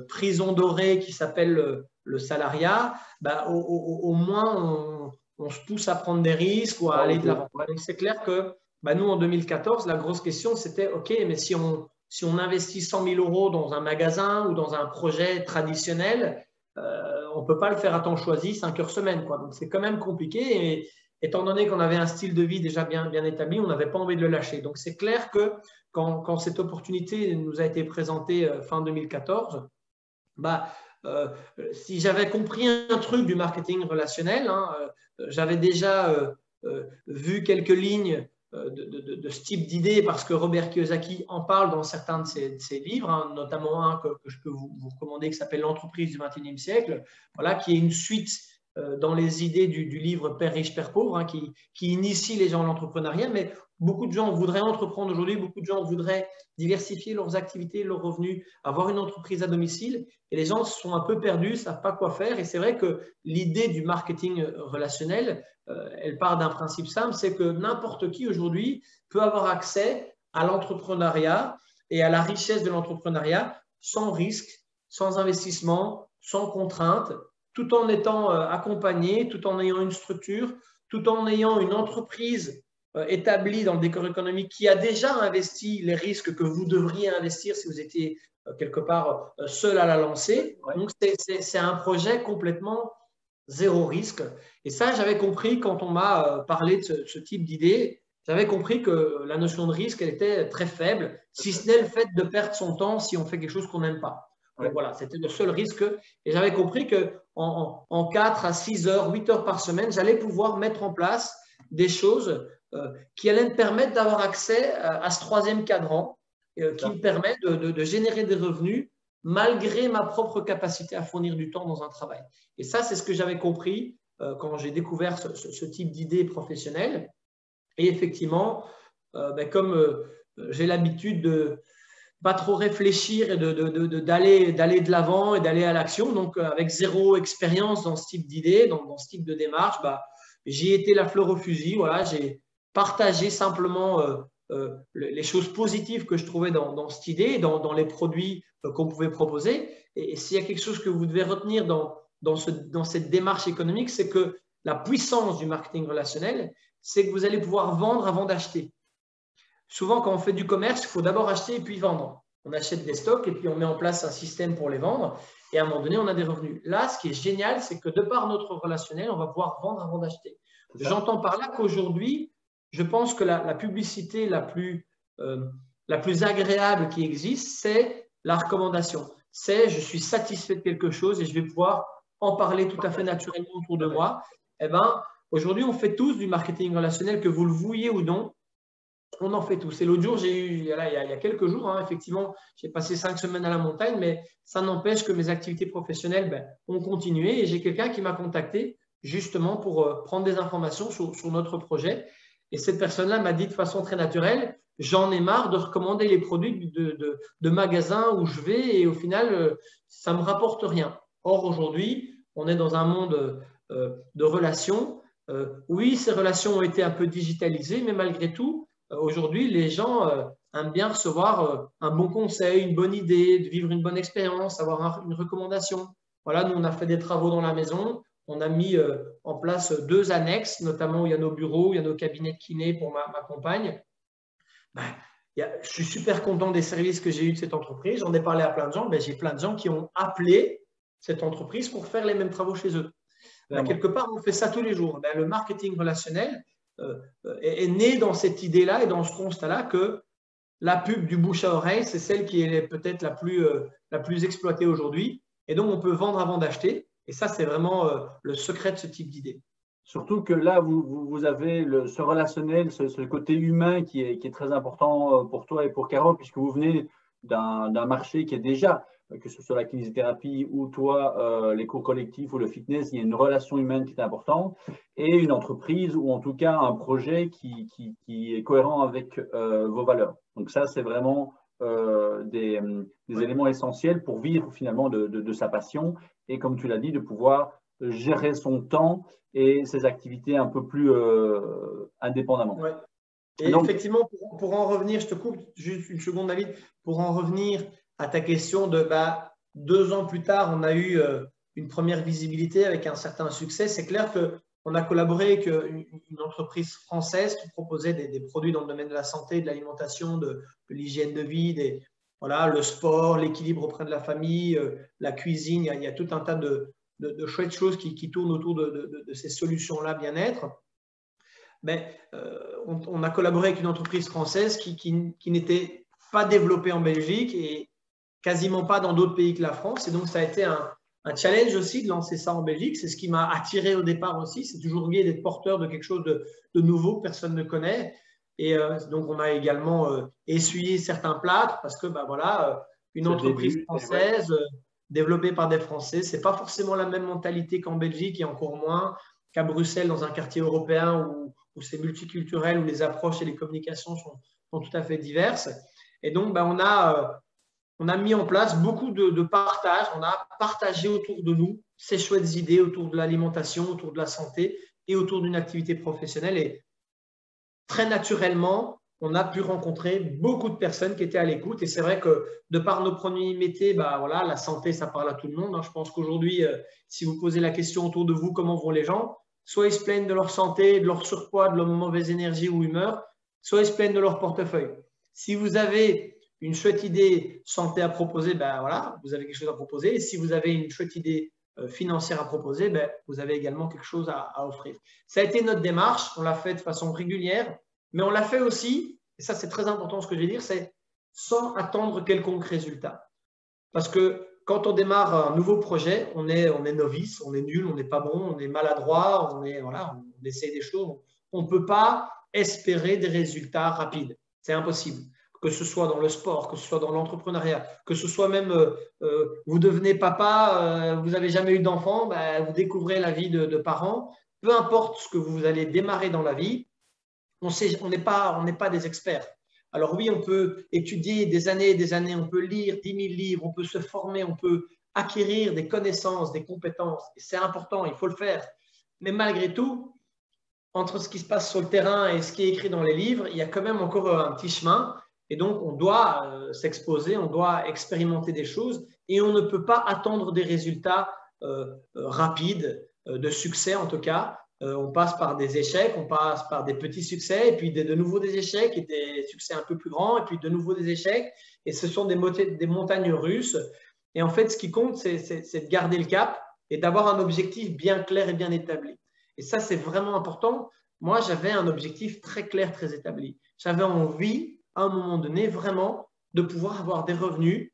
prison dorée qui s'appelle le salariat, bah, au moins on se pousse à prendre des risques ou à aller de l'avant. Donc, c'est clair que bah, nous, en 2014, la grosse question, c'était OK, mais si on investit 100 000 € dans un magasin ou dans un projet traditionnel, on ne peut pas le faire à temps choisi, 5 heures semaine, quoi. Donc, c'est quand même compliqué. Et étant donné qu'on avait un style de vie déjà bien établi, on n'avait pas envie de le lâcher. Donc, c'est clair que quand cette opportunité nous a été présentée fin 2014, bah, si j'avais compris un truc du marketing relationnel, j'avais déjà vu quelques lignes de ce type d'idée parce que Robert Kiyosaki en parle dans certains de ses livres, notamment un que je peux vous recommander qui s'appelle L'entreprise du XXIe siècle, voilà, qui est une suite dans les idées du livre Père riche, Père pauvre, qui initie les gens à l'entrepreneuriat. Mais beaucoup de gens voudraient entreprendre aujourd'hui, beaucoup de gens voudraient diversifier leurs activités, leurs revenus, avoir une entreprise à domicile. Et les gens sont un peu perdus, ne savent pas quoi faire. Et c'est vrai que l'idée du marketing relationnel, elle part d'un principe simple, c'est que n'importe qui aujourd'hui peut avoir accès à l'entrepreneuriat et à la richesse de l'entrepreneuriat sans risque, sans investissement, sans contrainte, tout en étant accompagné, tout en ayant une structure, tout en ayant une entreprise établie dans le décor économique qui a déjà investi les risques que vous devriez investir si vous étiez quelque part seul à la lancer. Donc, c'est un projet complètement zéro risque. Et ça, j'avais compris quand on m'a parlé de ce type d'idée. J'avais compris que la notion de risque, elle était très faible, si ce n'est le fait de perdre son temps si on fait quelque chose qu'on n'aime pas. Donc voilà, c'était le seul risque. Et j'avais compris qu'en 4 à 6 heures, 8 heures par semaine, j'allais pouvoir mettre en place des choses qui allaient me permettre d'avoir accès à ce troisième cadran, qui me permet de générer des revenus malgré ma propre capacité à fournir du temps dans un travail. Et ça, c'est ce que j'avais compris quand j'ai découvert ce type d'idée professionnelle. Et effectivement, comme j'ai l'habitude de pas trop réfléchir et d'aller de l'avant et d'aller à l'action, donc avec zéro expérience dans ce type d'idée, dans ce type de démarche, j'ai été la fleur au fusil. Voilà, j'ai partagé simplement les choses positives que je trouvais dans cette idée, dans les produits qu'on pouvait proposer. Et s'il y a quelque chose que vous devez retenir dans cette démarche économique, c'est que la puissance du marketing relationnel, c'est que vous allez pouvoir vendre avant d'acheter. Souvent, quand on fait du commerce, il faut d'abord acheter et puis vendre. On achète des stocks et puis on met en place un système pour les vendre. Et à un moment donné, on a des revenus. Là, ce qui est génial, c'est que de par notre relationnel, on va pouvoir vendre avant d'acheter. J'entends par là qu'aujourd'hui, je pense que la publicité la plus agréable qui existe, c'est la recommandation. C'est je suis satisfait de quelque chose et je vais pouvoir en parler tout à fait naturellement autour de moi. Eh bien, aujourd'hui, on fait tous du marketing relationnel, que vous le vouliez ou non. On en fait tous. Et l'autre jour, il y a quelques jours, effectivement, j'ai passé 5 semaines à la montagne, mais ça n'empêche que mes activités professionnelles ont continué. Et j'ai quelqu'un qui m'a contacté justement pour prendre des informations sur notre projet. Et cette personne-là m'a dit de façon très naturelle, j'en ai marre de recommander les produits de magasins où je vais et au final, ça ne me rapporte rien. Or, aujourd'hui, on est dans un monde de relations. Oui, ces relations ont été un peu digitalisées, mais malgré tout, aujourd'hui, les gens aiment bien recevoir un bon conseil, une bonne idée, de vivre une bonne expérience, avoir une recommandation. Voilà, nous, on a fait des travaux dans la maison. On a mis en place 2 annexes, notamment où il y a nos bureaux, où il y a nos cabinets de kiné pour ma compagne. Je suis super content des services que j'ai eus de cette entreprise. J'en ai parlé à plein de gens. J'ai plein de gens qui ont appelé cette entreprise pour faire les mêmes travaux chez eux. Quelque part, on fait ça tous les jours. Le marketing relationnel est né dans cette idée-là et dans ce constat-là que la pub du bouche à oreille, c'est celle qui est peut-être la plus exploitée aujourd'hui. Et donc, on peut vendre avant d'acheter. Et ça, c'est vraiment le secret de ce type d'idée. Surtout que là, vous avez ce relationnel, ce côté humain qui est très important pour toi et pour Carole, puisque vous venez d'un marché qui est déjà que ce soit la kinésithérapie ou toi, les cours collectifs ou le fitness, il y a une relation humaine qui est importante et une entreprise ou en tout cas un projet qui est cohérent avec vos valeurs. Donc ça, c'est vraiment des éléments essentiels pour vivre finalement de sa passion et comme tu l'as dit, de pouvoir gérer son temps et ses activités un peu plus indépendamment. Ouais. Et donc, effectivement, pour en revenir, je te coupe juste une seconde, David, pour en revenir à ta question de 2 ans plus tard, on a eu une première visibilité avec un certain succès. C'est clair qu'on a collaboré avec une entreprise française qui proposait des produits dans le domaine de la santé, de l'alimentation, de l'hygiène de vie, voilà, le sport, l'équilibre auprès de la famille, la cuisine. Il y a tout un tas de chouettes choses qui tournent autour de ces solutions-là bien-être. Mais on a collaboré avec une entreprise française qui n'était pas développée en Belgique et quasiment pas dans d'autres pays que la France. Et donc, ça a été un challenge aussi de lancer ça en Belgique. C'est ce qui m'a attiré au départ aussi. C'est toujours gai d'être porteur de quelque chose de nouveau que personne ne connaît. Et donc, on a également essuyé certains plâtres parce que, voilà, une entreprise française développée par des Français, ce n'est pas forcément la même mentalité qu'en Belgique et encore moins qu'à Bruxelles, dans un quartier européen où c'est multiculturel, où les approches et les communications sont tout à fait diverses. Et donc, on a mis en place beaucoup de partage. On a partagé autour de nous ces chouettes idées autour de l'alimentation, autour de la santé et autour d'une activité professionnelle. Et très naturellement, on a pu rencontrer beaucoup de personnes qui étaient à l'écoute. Et c'est vrai que de par nos premiers métiers, voilà, la santé, ça parle à tout le monde. Je pense qu'aujourd'hui, si vous posez la question autour de vous, comment vont les gens, soit ils se plaignent de leur santé, de leur surpoids, de leur mauvaise énergie ou humeur, soit ils se plaignent de leur portefeuille. Si vous avez une chouette idée santé à proposer, voilà, vous avez quelque chose à proposer. Et si vous avez une chouette idée financière à proposer, vous avez également quelque chose à offrir. Ça a été notre démarche. On l'a fait de façon régulière, mais on l'a fait aussi, et ça c'est très important ce que je vais dire, c'est sans attendre quelconque résultat. Parce que quand on démarre un nouveau projet, on est novice, on est nul, on n'est pas bon, on est maladroit, on essaie des choses. On ne peut pas espérer des résultats rapides. C'est impossible. Que ce soit dans le sport, que ce soit dans l'entrepreneuriat, que ce soit même vous devenez papa, vous n'avez jamais eu d'enfant, vous découvrez la vie de parents. Peu importe ce que vous allez démarrer dans la vie, on n'est pas des experts. Alors oui, on peut étudier des années et des années, on peut lire 10 000 livres, on peut se former, on peut acquérir des connaissances, des compétences. Et c'est important, il faut le faire. Mais malgré tout, entre ce qui se passe sur le terrain et ce qui est écrit dans les livres, il y a quand même encore un petit chemin. Et donc, on doit s'exposer, on doit expérimenter des choses et on ne peut pas attendre des résultats rapides, de succès en tout cas. On passe par des échecs, on passe par des petits succès et puis de nouveau des échecs et des succès un peu plus grands et puis de nouveau des échecs. Et ce sont des montagnes russes. Et en fait, ce qui compte, c'est de garder le cap et d'avoir un objectif bien clair et bien établi. Et ça, c'est vraiment important. Moi, j'avais un objectif très clair, très établi. J'avais envie, à un moment donné, vraiment de pouvoir avoir des revenus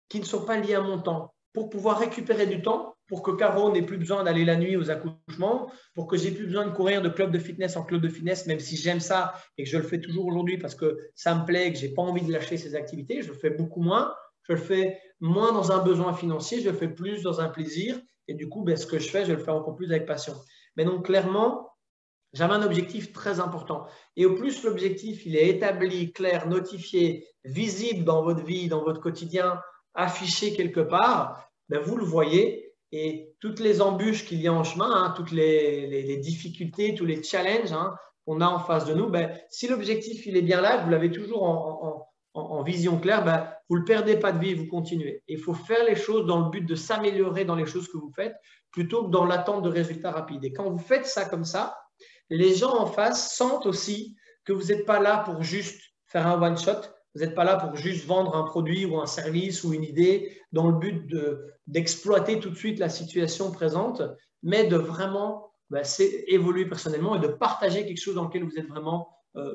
qui ne sont pas liés à mon temps pour pouvoir récupérer du temps, pour que Caro n'ait plus besoin d'aller la nuit aux accouchements, pour que j'ai plus besoin de courir de club de fitness en club de fitness, même si j'aime ça et que je le fais toujours aujourd'hui parce que ça me plaît, que je n'ai pas envie de lâcher ces activités. Je le fais beaucoup moins. Je le fais moins dans un besoin financier, je le fais plus dans un plaisir. Et du coup, ce que je fais, je le fais encore plus avec passion. Mais donc, clairement, j'avais un objectif très important. Et au plus l'objectif il est établi, clair, notifié, visible dans votre vie, dans votre quotidien, affiché quelque part, vous le voyez. Et toutes les embûches qu'il y a en chemin, toutes les difficultés, tous les challenges qu'on a en face de nous, si l'objectif il est bien là, vous l'avez toujours en vision claire, vous ne le perdez pas de vue, vous continuez. Et il faut faire les choses dans le but de s'améliorer dans les choses que vous faites plutôt que dans l'attente de résultats rapides. Et quand vous faites ça comme ça, les gens en face sentent aussi que vous n'êtes pas là pour juste faire un one-shot, vous n'êtes pas là pour juste vendre un produit ou un service ou une idée dans le but d'exploiter tout de suite la situation présente, mais de vraiment évoluer personnellement et de partager quelque chose dans lequel vous êtes vraiment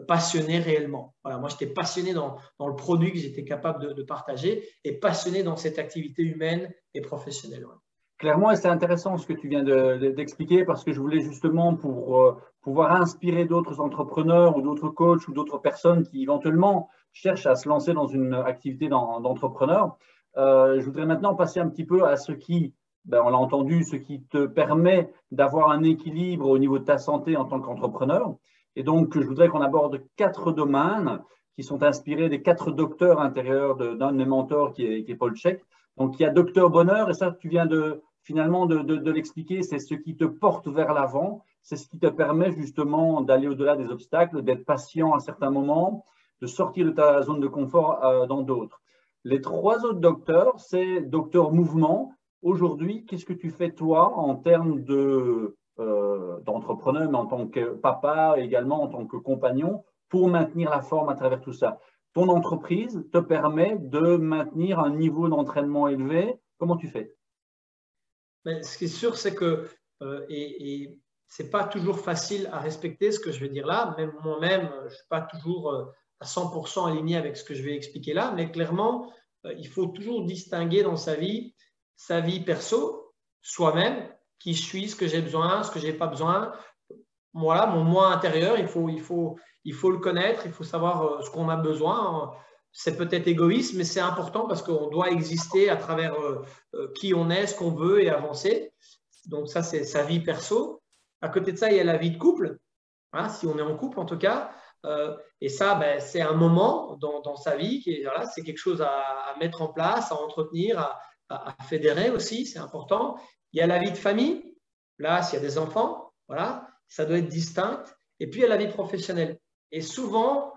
passionné réellement. Voilà, moi, j'étais passionné dans le produit que j'étais capable de partager et passionné dans cette activité humaine et professionnelle. Ouais. Clairement, et c'est intéressant ce que tu viens d'expliquer parce que je voulais justement pour pouvoir inspirer d'autres entrepreneurs ou d'autres coachs ou d'autres personnes qui éventuellement cherchent à se lancer dans une activité d'entrepreneur, Je voudrais maintenant passer un petit peu à ce qui, on l'a entendu, ce qui te permet d'avoir un équilibre au niveau de ta santé en tant qu'entrepreneur. Et donc, je voudrais qu'on aborde 4 domaines qui sont inspirés des 4 docteurs intérieurs d'un de mes mentors qui est Paul Chek. Donc, il y a Docteur Bonheur, et ça, tu viens finalement de l'expliquer, c'est ce qui te porte vers l'avant, c'est ce qui te permet justement d'aller au-delà des obstacles, d'être patient à certains moments, de sortir de ta zone de confort dans d'autres. Les 3 autres docteurs, c'est Docteur Mouvement. Aujourd'hui, qu'est-ce que tu fais toi en termes d'entrepreneur, mais en tant que papa, également en tant que compagnon, pour maintenir la forme à travers tout ça? Ton entreprise te permet de maintenir un niveau d'entraînement élevé. Comment tu fais? Mais ce qui est sûr, c'est que, ce n'est pas toujours facile à respecter ce que je vais dire là. Même moi-même, je ne suis pas toujours à 100% aligné avec ce que je vais expliquer là. Mais clairement, il faut toujours distinguer dans sa vie perso, soi-même, qui je suis, ce que j'ai besoin, ce que je n'ai pas besoin. Voilà, mon moi intérieur, il faut le connaître, il faut savoir ce qu'on a besoin. C'est peut-être égoïste, mais c'est important parce qu'on doit exister à travers qui on est, ce qu'on veut et avancer. Donc ça, c'est sa vie perso. À côté de ça, il y a la vie de couple, hein, si on est en couple en tout cas. Et ça, c'est un moment dans sa vie, voilà, c'est quelque chose à mettre en place, à entretenir, à fédérer aussi, c'est important. Il y a la vie de famille, là, s'il y a des enfants, voilà, ça doit être distinct. Et puis, il y a la vie professionnelle. Et souvent,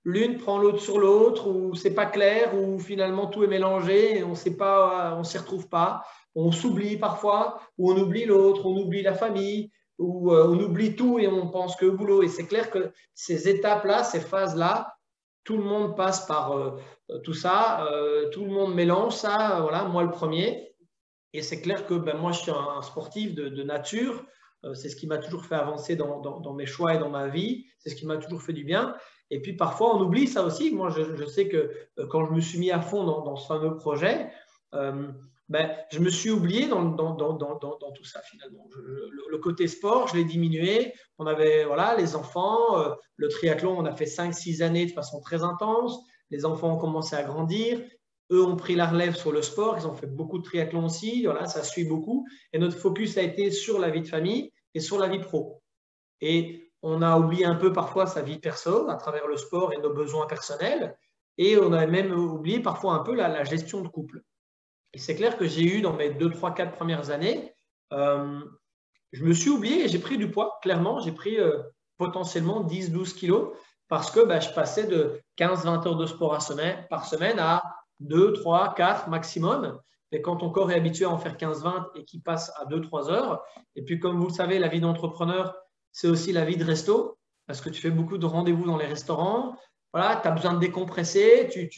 l'une prend l'autre sur l'autre, ou c'est pas clair, ou finalement tout est mélangé, et on sait pas, on s'y retrouve pas. On s'oublie parfois, ou on oublie l'autre, on oublie la famille, ou on oublie tout et on pense que au boulot. Et c'est clair que ces étapes-là, ces phases-là, tout le monde passe par tout ça, tout le monde mélange ça, voilà, moi le premier. Et c'est clair que moi, je suis un sportif de nature. C'est ce qui m'a toujours fait avancer dans mes choix et dans ma vie. C'est ce qui m'a toujours fait du bien. Et puis parfois, on oublie ça aussi. Moi, je sais que quand je me suis mis à fond dans ce fameux projet, je me suis oublié dans tout ça finalement. Le côté sport, je l'ai diminué. On avait voilà, les enfants, le triathlon, on a fait 5-6 années de façon très intense. Les enfants ont commencé à grandir. Eux ont pris la relève sur le sport. Ils ont fait beaucoup de triathlon aussi. Voilà, ça suit beaucoup. Et notre focus a été sur la vie de famille et sur la vie pro. Et on a oublié un peu parfois sa vie perso à travers le sport et nos besoins personnels. Et on a même oublié parfois un peu la gestion de couple. Et c'est clair que j'ai eu dans mes 2, 3, 4 premières années, je me suis oublié et j'ai pris du poids. Clairement, j'ai pris potentiellement 10-12 kilos parce que je passais de 15-20 heures de sport par semaine à 2, 3, 4 maximum. Et quand ton corps est habitué à en faire 15-20 et qu'il passe à 2-3 heures, et puis comme vous le savez, la vie d'entrepreneur, c'est aussi la vie de resto parce que tu fais beaucoup de rendez-vous dans les restaurants. Voilà, tu as besoin de décompresser, tu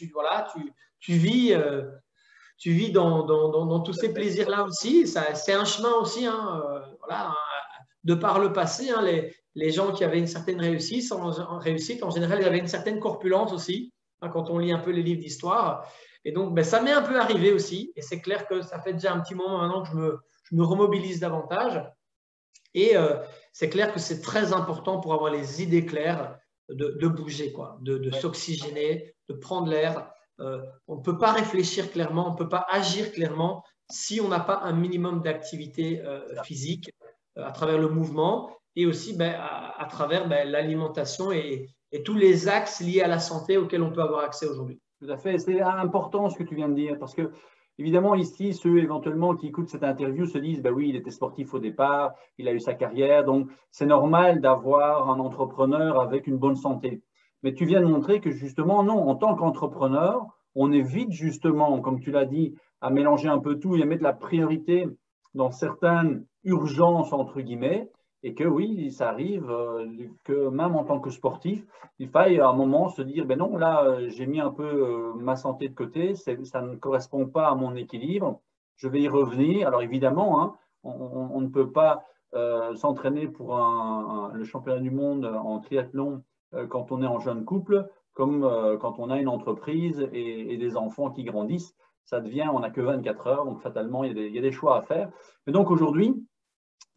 vis dans tous ces plaisirs-là aussi. C'est un chemin aussi. Hein, voilà, de par le passé, hein, les gens qui avaient une certaine réussite, en général, ils avaient une certaine corpulence aussi, hein, quand on lit un peu les livres d'histoire. Et donc, ça m'est un peu arrivé aussi. Et c'est clair que ça fait déjà un petit moment maintenant que je me remobilise davantage. Et c'est clair que c'est très important pour avoir les idées claires de bouger, quoi, de s'oxygéner, de prendre l'air. On ne peut pas réfléchir clairement, on ne peut pas agir clairement si on n'a pas un minimum d'activité physique à travers le mouvement et aussi à travers l'alimentation et tous les axes liés à la santé auxquels on peut avoir accès aujourd'hui. Tout à fait, c'est important ce que tu viens de dire parce que évidemment ici, ceux éventuellement qui écoutent cette interview se disent oui, il était sportif au départ, il a eu sa carrière, donc c'est normal d'avoir un entrepreneur avec une bonne santé. Mais tu viens de montrer que justement, non, en tant qu'entrepreneur, on évite justement, comme tu l'as dit, à mélanger un peu tout et à mettre la priorité dans certaines urgences, entre guillemets, et que oui, ça arrive que même en tant que sportif, il faille à un moment se dire, ben non, là, j'ai mis un peu ma santé de côté, ça ne correspond pas à mon équilibre, je vais y revenir. Alors évidemment, hein, on ne peut pas s'entraîner pour le championnat du monde en triathlon quand on est en jeune couple, comme quand on a une entreprise et des enfants qui grandissent. Ça devient, on n'a que 24 heures, donc fatalement, il y a des choix à faire. Mais donc aujourd'hui,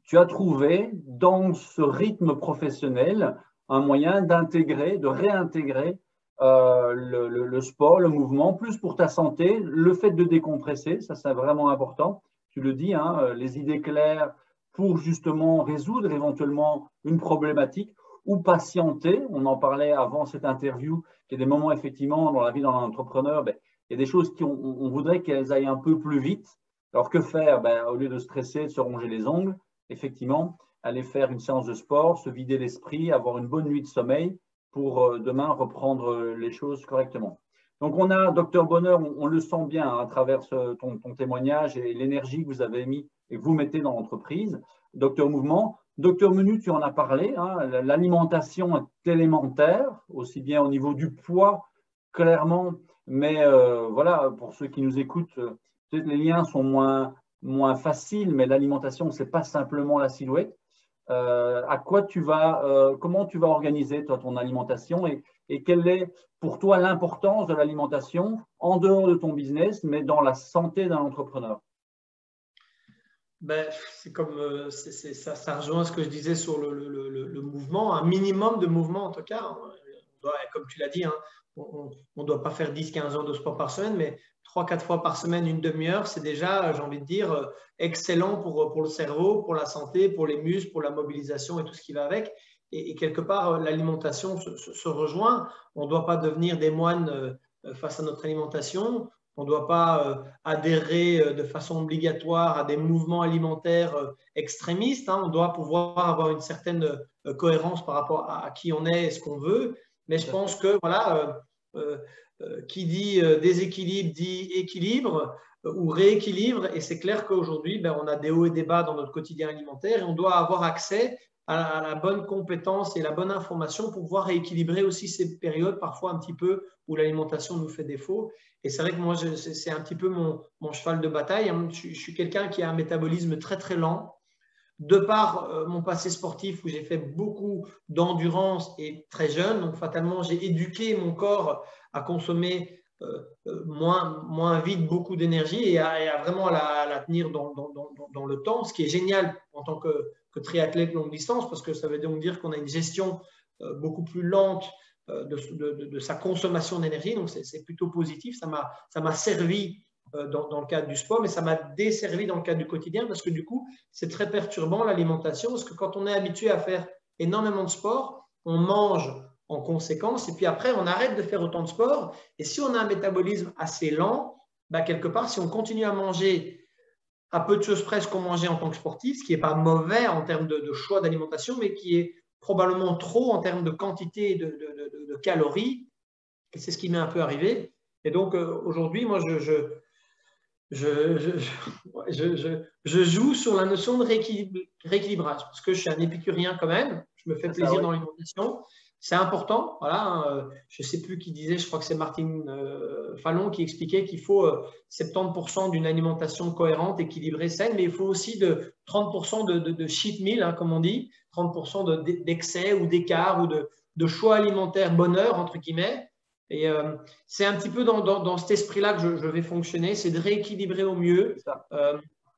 tu as trouvé dans ce rythme professionnel un moyen d'intégrer, de réintégrer le sport, le mouvement, plus pour ta santé, le fait de décompresser, ça c'est vraiment important. Tu le dis, hein, les idées claires pour justement résoudre éventuellement une problématique ou patienter. On en parlait avant cette interview, qu'il y a des moments effectivement dans la vie d'un entrepreneur, ben, il y a des choses on voudrait qu'elles aillent un peu plus vite. Alors que faire? Ben, au lieu de stresser, de se ronger les ongles, effectivement, aller faire une séance de sport, se vider l'esprit, avoir une bonne nuit de sommeil pour demain reprendre les choses correctement. Donc on a, docteur Bonheur, on le sent bien hein, à travers ton témoignage et l'énergie que vous avez mis et que vous mettez dans l'entreprise. Docteur Mouvement, docteur Menu, tu en as parlé, hein, l'alimentation est élémentaire, aussi bien au niveau du poids, clairement, mais voilà, pour ceux qui nous écoutent, peut-être les liens sont moins faciles, mais l'alimentation, ce n'est pas simplement la silhouette. Comment tu vas organiser toi, ton alimentation et quelle est pour toi l'importance de l'alimentation en dehors de ton business, mais dans la santé d'un entrepreneur? Ben, c'est comme ça rejoint ce que je disais sur le mouvement, un minimum de mouvement en tout cas. Comme tu l'as dit, hein, on ne doit pas faire 10-15 heures de sport par semaine, mais 3-4 fois par semaine, une demi-heure, c'est déjà, j'ai envie de dire, excellent pour le cerveau, pour la santé, pour les muscles, pour la mobilisation et tout ce qui va avec. Et quelque part, l'alimentation se rejoint. On ne doit pas devenir des moines face à notre alimentation. On ne doit pas adhérer de façon obligatoire à des mouvements alimentaires extrémistes. Hein. On doit pouvoir avoir une certaine cohérence par rapport à qui on est et ce qu'on veut. Mais je pense que voilà, qui dit déséquilibre dit équilibre ou rééquilibre. Et c'est clair qu'aujourd'hui, ben, on a des hauts et des bas dans notre quotidien alimentaire et on doit avoir accès à la bonne compétence et la bonne information pour pouvoir rééquilibrer aussi ces périodes parfois un petit peu où l'alimentation nous fait défaut. Et c'est vrai que moi, c'est un petit peu mon cheval de bataille. Je suis quelqu'un qui a un métabolisme très, très lent. De par mon passé sportif où j'ai fait beaucoup d'endurance et très jeune, donc fatalement, j'ai éduqué mon corps à consommer moins vite beaucoup d'énergie et à vraiment la tenir dans le temps, ce qui est génial en tant que triathlète longue distance, parce que ça veut donc dire qu'on a une gestion beaucoup plus lente de sa consommation d'énergie, donc c'est plutôt positif. Ça m'a servi dans le cadre du sport, mais ça m'a desservi dans le cadre du quotidien parce que du coup, c'est très perturbant l'alimentation parce que quand on est habitué à faire énormément de sport, on mange en conséquence et puis après, on arrête de faire autant de sport. Et si on a un métabolisme assez lent, bah, quelque part, si on continue à manger à peu de choses près ce qu'on mangeait en tant que sportif, ce qui n'est pas mauvais en termes de choix d'alimentation, mais qui est probablement trop en termes de quantité de calories, et c'est ce qui m'est un peu arrivé. Et donc, aujourd'hui, moi, je joue sur la notion de rééquilibrage parce que je suis un épicurien quand même. Je me fais plaisir dans l'alimentation. C'est important. Voilà, je ne sais plus qui disait, je crois que c'est Martine Fallon qui expliquait qu'il faut 70% d'une alimentation cohérente, équilibrée, saine, mais il faut aussi 30% de cheat meal, hein, comme on dit, 30% d'excès ou d'écart ou de choix alimentaires bonheur, entre guillemets. Et c'est un petit peu dans cet esprit-là que je vais fonctionner, c'est de rééquilibrer au mieux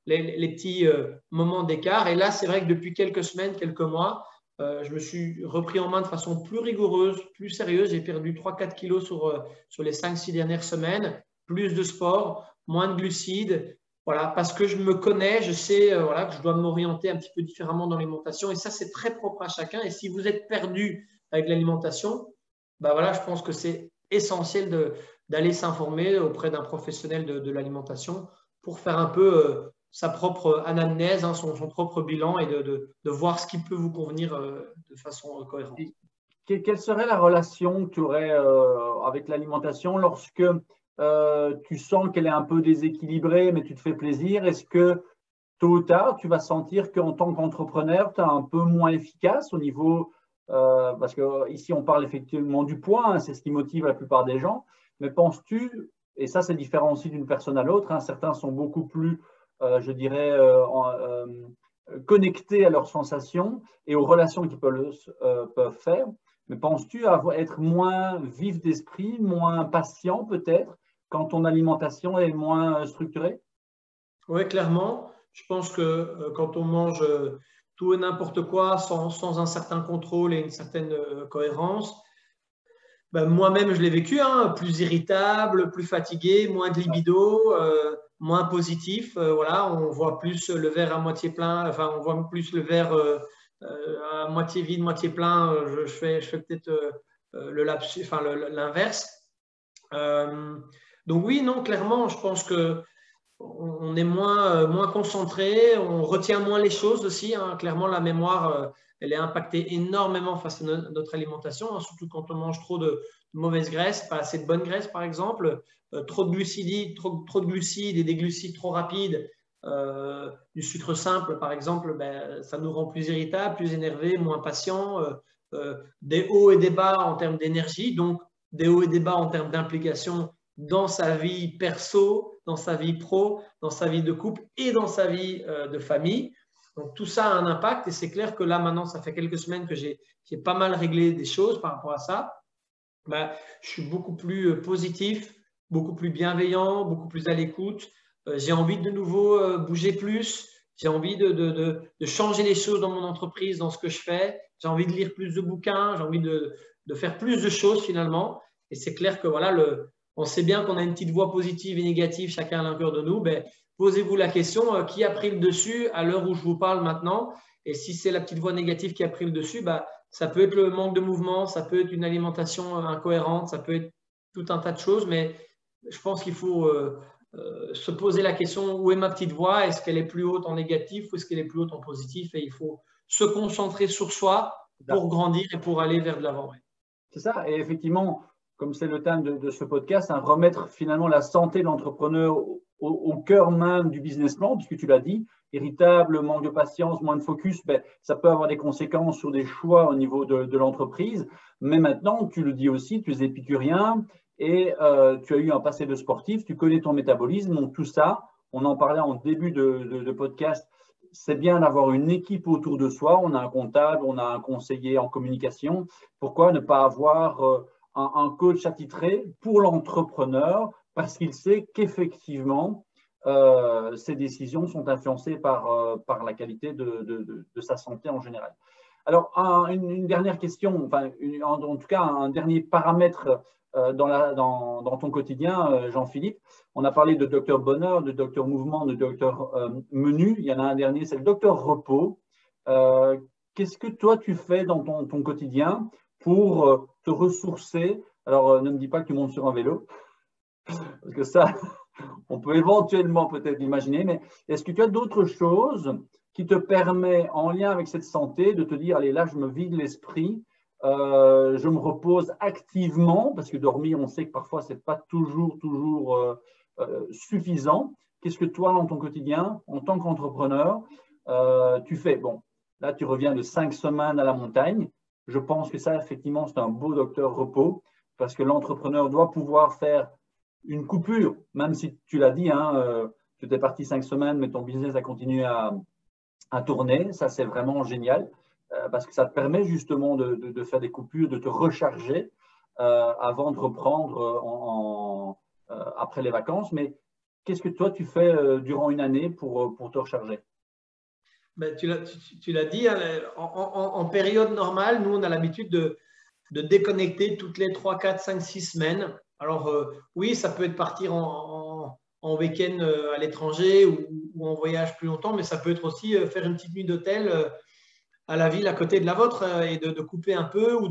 les petits moments d'écart. Et là, c'est vrai que depuis quelques semaines, quelques mois, je me suis repris en main de façon plus rigoureuse, plus sérieuse. J'ai perdu 3-4 kilos sur les 5-6 dernières semaines, plus de sport, moins de glucides. Voilà, parce que je me connais, je sais voilà, que je dois m'orienter un petit peu différemment dans l'alimentation. Et ça, c'est très propre à chacun. Et si vous êtes perdu avec l'alimentation, ben voilà, je pense que c'est essentiel d'aller s'informer auprès d'un professionnel de l'alimentation pour faire un peu sa propre anamnèse, hein, son propre bilan et de voir ce qui peut vous convenir de façon cohérente. Quelle serait la relation que tu aurais avec l'alimentation lorsque tu sens qu'elle est un peu déséquilibrée, mais tu te fais plaisir? Est-ce que tôt ou tard, tu vas sentir qu'en tant qu'entrepreneur, tu es un peu moins efficace au niveau parce qu'ici, on parle effectivement du poids, hein, c'est ce qui motive la plupart des gens. Mais penses-tu, et ça, c'est différent aussi d'une personne à l'autre, hein, certains sont beaucoup plus, je dirais, connectés à leurs sensations et aux relations qu'ils peuvent faire. Mais penses-tu être moins vif d'esprit, moins patient peut-être, quand ton alimentation est moins structurée? Oui, clairement. Je pense que quand on mange tout et n'importe quoi sans un certain contrôle et une certaine cohérence, ben, moi-même, je l'ai vécu, hein, plus irritable, plus fatigué, moins de libido, moins positif. Voilà, on voit plus le verre à moitié plein, enfin, on voit plus le verre à moitié vide, moitié plein. Je fais peut-être l'inverse. Donc oui, non, clairement, je pense que on est moins concentré, on retient moins les choses aussi, hein. Clairement, la mémoire, elle est impactée énormément face à notre alimentation, hein, surtout quand on mange trop de mauvaise graisse, pas assez de bonne graisse par exemple, trop de glucides, trop de glucides et des glucides trop rapides, du sucre simple par exemple, ben, ça nous rend plus irritables, plus énervés, moins patients, des hauts et des bas en termes d'énergie, donc des hauts et des bas en termes d'implication dans sa vie perso, dans sa vie pro, dans sa vie de couple et dans sa vie de famille. Donc tout ça a un impact et c'est clair que là maintenant, ça fait quelques semaines que j'ai pas mal réglé des choses par rapport à ça. Ben, je suis beaucoup plus positif, beaucoup plus bienveillant, beaucoup plus à l'écoute. J'ai envie de nouveau bouger plus. J'ai envie de changer les choses dans mon entreprise, dans ce que je fais. J'ai envie de lire plus de bouquins. J'ai envie de faire plus de choses finalement. Et c'est clair que voilà, on sait bien qu'on a une petite voix positive et négative chacun à l'intérieur de nous. Ben, posez-vous la question, qui a pris le dessus à l'heure où je vous parle maintenant? Et si c'est la petite voix négative qui a pris le dessus, ben, ça peut être le manque de mouvement, ça peut être une alimentation incohérente, ça peut être tout un tas de choses, mais je pense qu'il faut se poser la question, où est ma petite voix? Est-ce qu'elle est plus haute en négatif ou est-ce qu'elle est plus haute en positif? Et il faut se concentrer sur soi pour grandir et pour aller vers de l'avant. Ouais. C'est ça, et effectivement, comme c'est le thème de ce podcast, hein, remettre finalement la santé de l'entrepreneur au cœur même du business plan, puisque tu l'as dit, irritable, manque de patience, moins de focus, ben, ça peut avoir des conséquences sur des choix au niveau de l'entreprise. Mais maintenant, tu le dis aussi, tu es épicurien et tu as eu un passé de sportif, tu connais ton métabolisme, donc tout ça, on en parlait en début de podcast, c'est bien d'avoir une équipe autour de soi. On a un comptable, on a un conseiller en communication. Pourquoi ne pas avoir un coach attitré pour l'entrepreneur parce qu'il sait qu'effectivement, ses décisions sont influencées par la qualité de sa santé en général. Alors, une dernière question, enfin, en tout cas, un dernier paramètre dans ton quotidien, Jean-Philippe. On a parlé de docteur bonheur, de docteur mouvement, de docteur menu. Il y en a un dernier, c'est le docteur repos. Qu'est-ce que toi, tu fais dans ton quotidien pour te ressourcer? Alors, ne me dis pas que tu montes sur un vélo, parce que ça, on peut éventuellement peut-être l'imaginer, mais est-ce que tu as d'autres choses qui te permettent, en lien avec cette santé, de te dire, allez, là, je me vide l'esprit, je me repose activement, parce que dormir, on sait que parfois, ce n'est pas toujours suffisant. Qu'est-ce que toi, dans ton quotidien, en tant qu'entrepreneur, tu fais? Bon, là, tu reviens de 5 semaines à la montagne. Je pense que ça, effectivement, c'est un beau docteur repos, parce que l'entrepreneur doit pouvoir faire une coupure, même si tu l'as dit, hein, tu étais parti 5 semaines, mais ton business a continué à tourner. Ça, c'est vraiment génial parce que ça te permet justement de faire des coupures, de te recharger avant de reprendre après les vacances. Mais qu'est-ce que toi, tu fais durant une année pour te recharger? Ben, tu l'as dit, hein, en période normale, nous, on a l'habitude de déconnecter toutes les 3, 4, 5, 6 semaines. Alors, oui, ça peut être partir en week-end à l'étranger ou en voyage plus longtemps, mais ça peut être aussi faire une petite nuit d'hôtel à la ville à côté de la vôtre et de couper un peu ou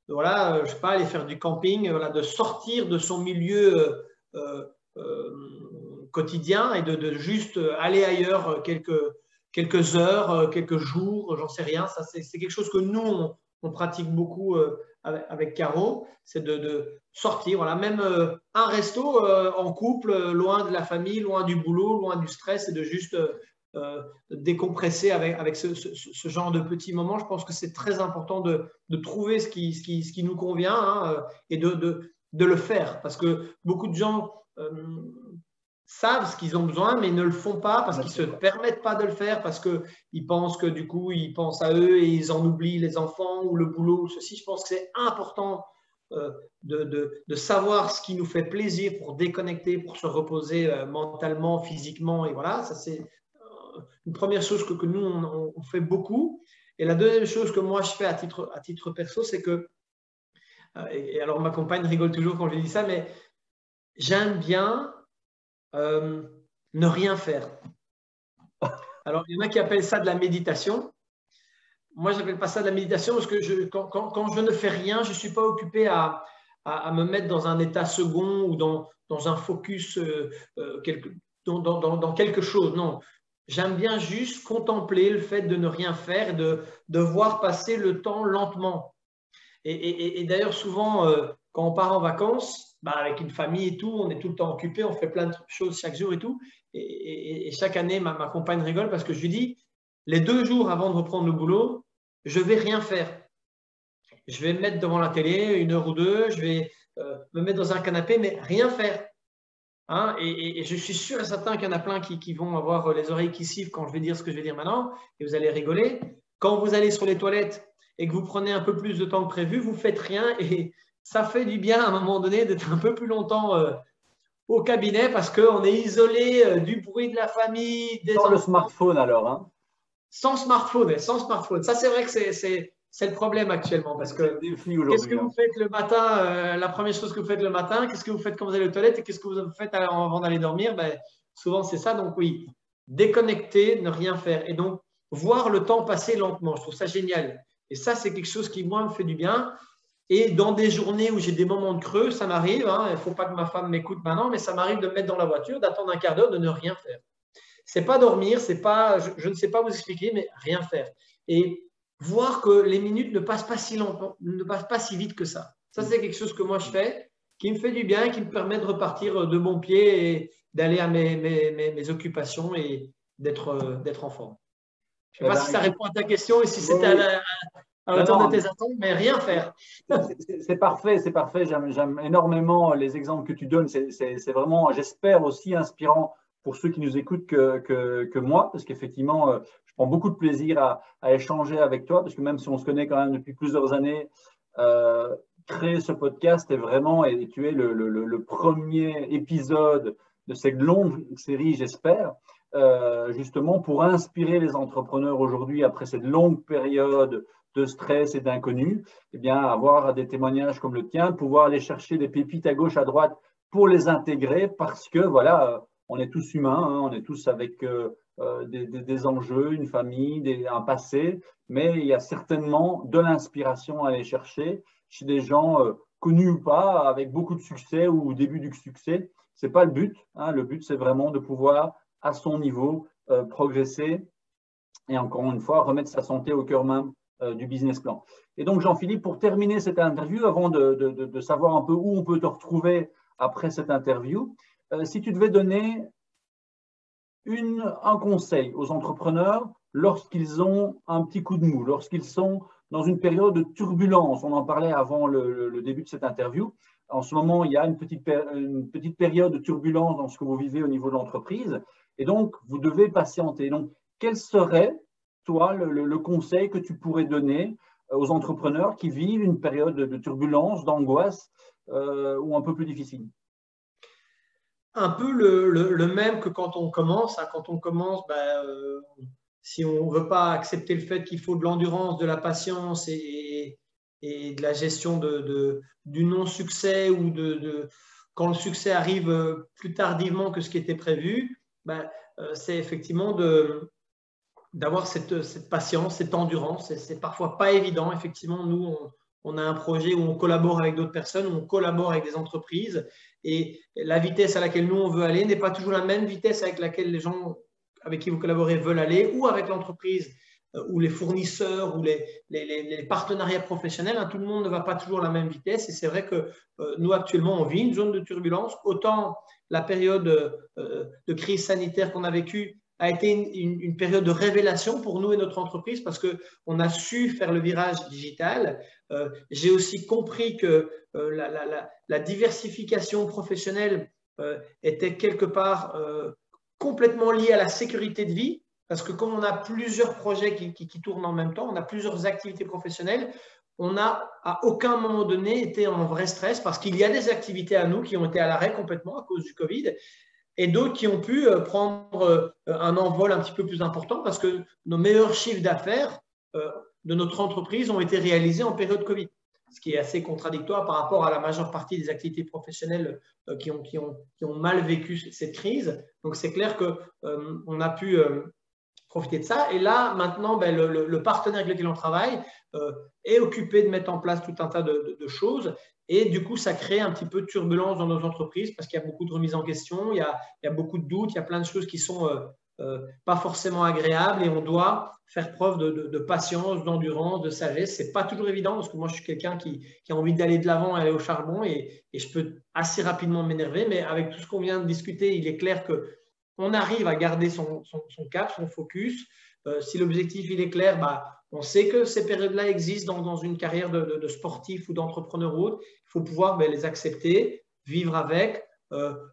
voilà, je sais pas, aller faire du camping, voilà, de sortir de son milieu quotidien et de juste aller ailleurs quelques heures, quelques jours, j'en sais rien. Ça, c'est quelque chose que nous, on pratique beaucoup avec Caro, c'est de sortir, voilà, même un resto en couple, loin de la famille, loin du boulot, loin du stress, et de juste décompresser avec ce genre de petits moments. Je pense que c'est très important de trouver ce qui nous convient, hein, et de le faire, parce que beaucoup de gens savent ce qu'ils ont besoin, mais ne le font pas parce qu'ils ne se permettent pas de le faire, parce qu'ils pensent que du coup, ils pensent à eux et ils en oublient les enfants ou le boulot ou ceci. Je pense que c'est important de savoir ce qui nous fait plaisir pour déconnecter, pour se reposer mentalement, physiquement. Et voilà, ça c'est une première chose que nous, on fait beaucoup. Et la deuxième chose que moi, je fais à titre perso, c'est que Et alors, ma compagne rigole toujours quand je lui dis ça, mais j'aime bien ne rien faire. Alors, il y en a qui appellent ça de la méditation. Moi, je n'appelle pas ça de la méditation parce que quand je ne fais rien, je ne suis pas occupé à me mettre dans un état second ou dans un focus dans quelque chose. Non, j'aime bien juste contempler le fait de ne rien faire, de voir passer le temps lentement. Et d'ailleurs, souvent, quand on part en vacances, avec une famille et tout, on est tout le temps occupé, on fait plein de choses chaque jour et tout. Et chaque année, ma compagne rigole parce que je lui dis, les 2 jours avant de reprendre le boulot, je ne vais rien faire. Je vais me mettre devant la télé 1 heure ou 2, je vais me mettre dans un canapé, mais rien faire. Hein, et je suis sûr et certain qu'il y en a plein qui vont avoir les oreilles qui sifflent quand je vais dire ce que je vais dire maintenant, et vous allez rigoler. Quand vous allez sur les toilettes et que vous prenez un peu plus de temps que prévu, vous ne faites rien et ça fait du bien à un moment donné d'être un peu plus longtemps au cabinet parce qu'on est isolé du bruit de la famille, des Sans enfants. le smartphone alors, hein. Sans smartphone, sans smartphone. Ça, c'est vrai que c'est le problème actuellement parce que qu'est-ce que vous faites le matin, la première chose que vous faites le matin, qu'est-ce que vous faites quand vous allez aux toilettes et qu'est-ce que vous faites avant d'aller dormir? Souvent, c'est ça. Donc oui, déconnecter, ne rien faire. Et donc, voir le temps passer lentement. Je trouve ça génial. Et ça, c'est quelque chose qui, moi, me fait du bien. Et dans des journées où j'ai des moments de creux, ça m'arrive, hein, il ne faut pas que ma femme m'écoute maintenant, mais ça m'arrive de me mettre dans la voiture, d'attendre un quart d'heure, de ne rien faire. C'est pas dormir, c'est pas, je ne sais pas vous expliquer, mais rien faire. Et voir que les minutes ne passent pas si longtemps, ne passent pas si vite que ça. Ça, c'est quelque chose que moi je fais, qui me fait du bien, qui me permet de repartir de bon pied et d'aller à mes occupations et d'être en forme. Je ne sais pas si ça répond à ta question et si c'était à la hauteur de tes attentes, mais rien faire. C'est parfait, c'est parfait. J'aime énormément les exemples que tu donnes. C'est vraiment, j'espère, aussi inspirant pour ceux qui nous écoutent que moi, parce qu'effectivement, je prends beaucoup de plaisir à échanger avec toi, parce que même si on se connaît quand même depuis plusieurs années, créer ce podcast est vraiment, et tu es le premier épisode de cette longue série, j'espère, justement pour inspirer les entrepreneurs aujourd'hui après cette longue période de stress et d'inconnu, eh bien, avoir des témoignages comme le tien, pouvoir aller chercher des pépites à gauche, à droite pour les intégrer parce que, voilà, on est tous humains, hein, on est tous avec des enjeux, une famille, un passé, mais il y a certainement de l'inspiration à aller chercher chez des gens connus ou pas, avec beaucoup de succès ou au début du succès. Ce n'est pas le but. Hein, le but, c'est vraiment de pouvoir, à son niveau, progresser et encore une fois, remettre sa santé au cœur même du business plan. Et donc, Jean-Philippe, pour terminer cette interview, avant de savoir un peu où on peut te retrouver après cette interview, si tu devais donner un conseil aux entrepreneurs lorsqu'ils ont un petit coup de mou, lorsqu'ils sont dans une période de turbulence, on en parlait avant le début de cette interview, en ce moment, il y a une petite période de turbulence dans ce que vous vivez au niveau de l'entreprise, et donc, vous devez patienter. Donc, quel serait, toi, le conseil que tu pourrais donner aux entrepreneurs qui vivent une période de turbulence, d'angoisse ou un peu plus difficile? Un peu le même que quand on commence. Hein. Quand on commence, si on ne veut pas accepter le fait qu'il faut de l'endurance, de la patience et de la gestion du non-succès ou quand le succès arrive plus tardivement que ce qui était prévu, c'est effectivement d'avoir cette patience, cette endurance. C'est parfois pas évident. Effectivement, nous, on a un projet où on collabore avec d'autres personnes, où on collabore avec des entreprises. Et la vitesse à laquelle nous, on veut aller n'est pas toujours la même vitesse avec laquelle les gens avec qui vous collaborez veulent aller ou avec l'entreprise ou les fournisseurs ou les partenariats professionnels. Hein, tout le monde ne va pas toujours à la même vitesse. Et c'est vrai que nous, actuellement, on vit une zone de turbulence. Autant la période de crise sanitaire qu'on a vécue a été une période de révélation pour nous et notre entreprise parce qu'on a su faire le virage digital. J'ai aussi compris que la diversification professionnelle était quelque part complètement liée à la sécurité de vie parce que comme on a plusieurs projets qui tournent en même temps, on a plusieurs activités professionnelles, on n'a à aucun moment donné été en vrai stress parce qu'il y a des activités à nous qui ont été à l'arrêt complètement à cause du Covid et d'autres qui ont pu prendre un envol un petit peu plus important parce que nos meilleurs chiffres d'affaires de notre entreprise ont été réalisés en période Covid. ce qui est assez contradictoire par rapport à la majeure partie des activités professionnelles qui ont mal vécu cette crise. Donc, c'est clair qu'on a pu profiter de ça. Et là, maintenant, le partenaire avec lequel on travaille est occupé de mettre en place tout un tas de choses. Et du coup, ça crée un petit peu de turbulence dans nos entreprises parce qu'il y a beaucoup de remises en question, il y a beaucoup de doutes, il y a plein de choses qui sont pas forcément agréables et on doit faire preuve de patience, d'endurance, de sagesse. C'est pas toujours évident parce que moi, je suis quelqu'un qui a envie d'aller de l'avant et aller au charbon et je peux assez rapidement m'énerver. Mais avec tout ce qu'on vient de discuter, il est clair qu'on arrive à garder son cap, son focus. Si l'objectif il est clair, on sait que ces périodes-là existent dans une carrière de sportif ou d'entrepreneur ou autre. Il faut pouvoir les accepter, vivre avec,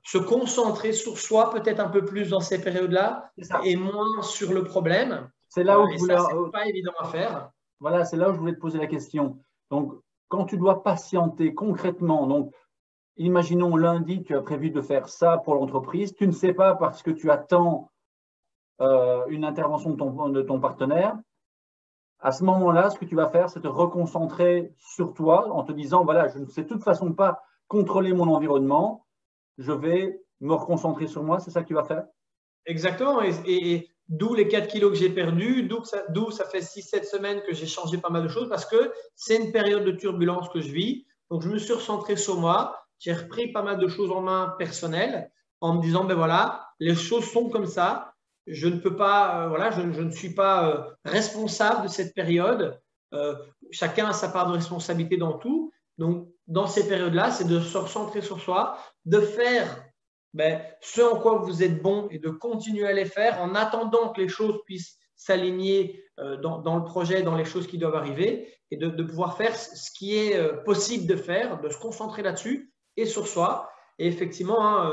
se concentrer sur soi peut-être un peu plus dans ces périodes-là et moins sur le problème. C'est là où c'est pas évident à faire. Voilà, c'est là où je voulais te poser la question. Donc, quand tu dois patienter concrètement, donc imaginons lundi, tu as prévu de faire ça pour l'entreprise, tu ne sais pas parce que tu attends une intervention de ton partenaire. À ce moment-là, ce que tu vas faire, c'est te reconcentrer sur toi en te disant, voilà, je ne sais de toute façon pas contrôler mon environnement, je vais me reconcentrer sur moi, c'est ça que tu vas faire? Exactement, et d'où les 4 kilos que j'ai perdus, d'où ça fait 6-7 semaines que j'ai changé pas mal de choses parce que c'est une période de turbulence que je vis. Donc, je me suis recentré sur moi, j'ai repris pas mal de choses en main personnelles en me disant, voilà, les choses sont comme ça. Je ne peux pas, je ne suis pas responsable de cette période. Chacun a sa part de responsabilité dans tout. Donc, dans ces périodes-là, c'est de se recentrer sur soi, de faire ce en quoi vous êtes bon et de continuer à les faire en attendant que les choses puissent s'aligner dans le projet, dans les choses qui doivent arriver et de pouvoir faire ce qui est possible de faire, de se concentrer là-dessus et sur soi. Et effectivement,